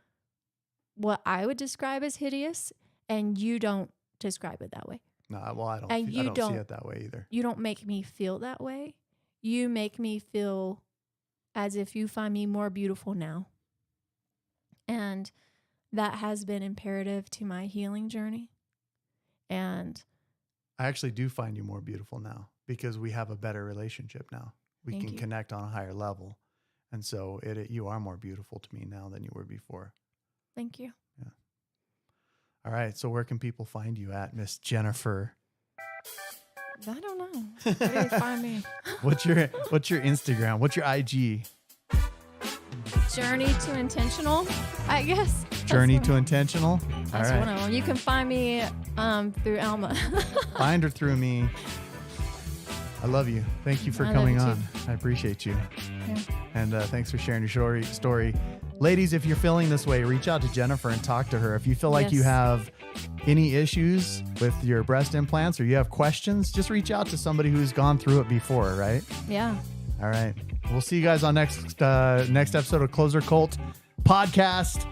what I would describe as hideous, and you don't describe it that way. No, well, I don't. And I don't see it that way either. You don't make me feel that way. You make me feel as if you find me more beautiful now. And that has been imperative to my healing journey. And I actually do find you more beautiful now because we have a better relationship now. We Thank can you. connect on a higher level. And so you are more beautiful to me now than you were before. thank you. All right. So where can people find you at, Miss Jennifer? I don't know. Where do you find me? What's your Instagram? What's your IG? Journey to Intentional, I guess. Journey to Intentional. All That's right. one of them. You can find me through Alma. Find her through me. I love you. Thank you for I love coming you too. on. I appreciate you. Yeah. And thanks for sharing your story. Ladies, if you're feeling this way, reach out to Jennifer and talk to her. If you feel like you Yes. have any issues with your breast implants or you have questions, just reach out to somebody who's gone through it before, right? Yeah. All right. We'll see you guys on next episode of Clozer Cult podcast.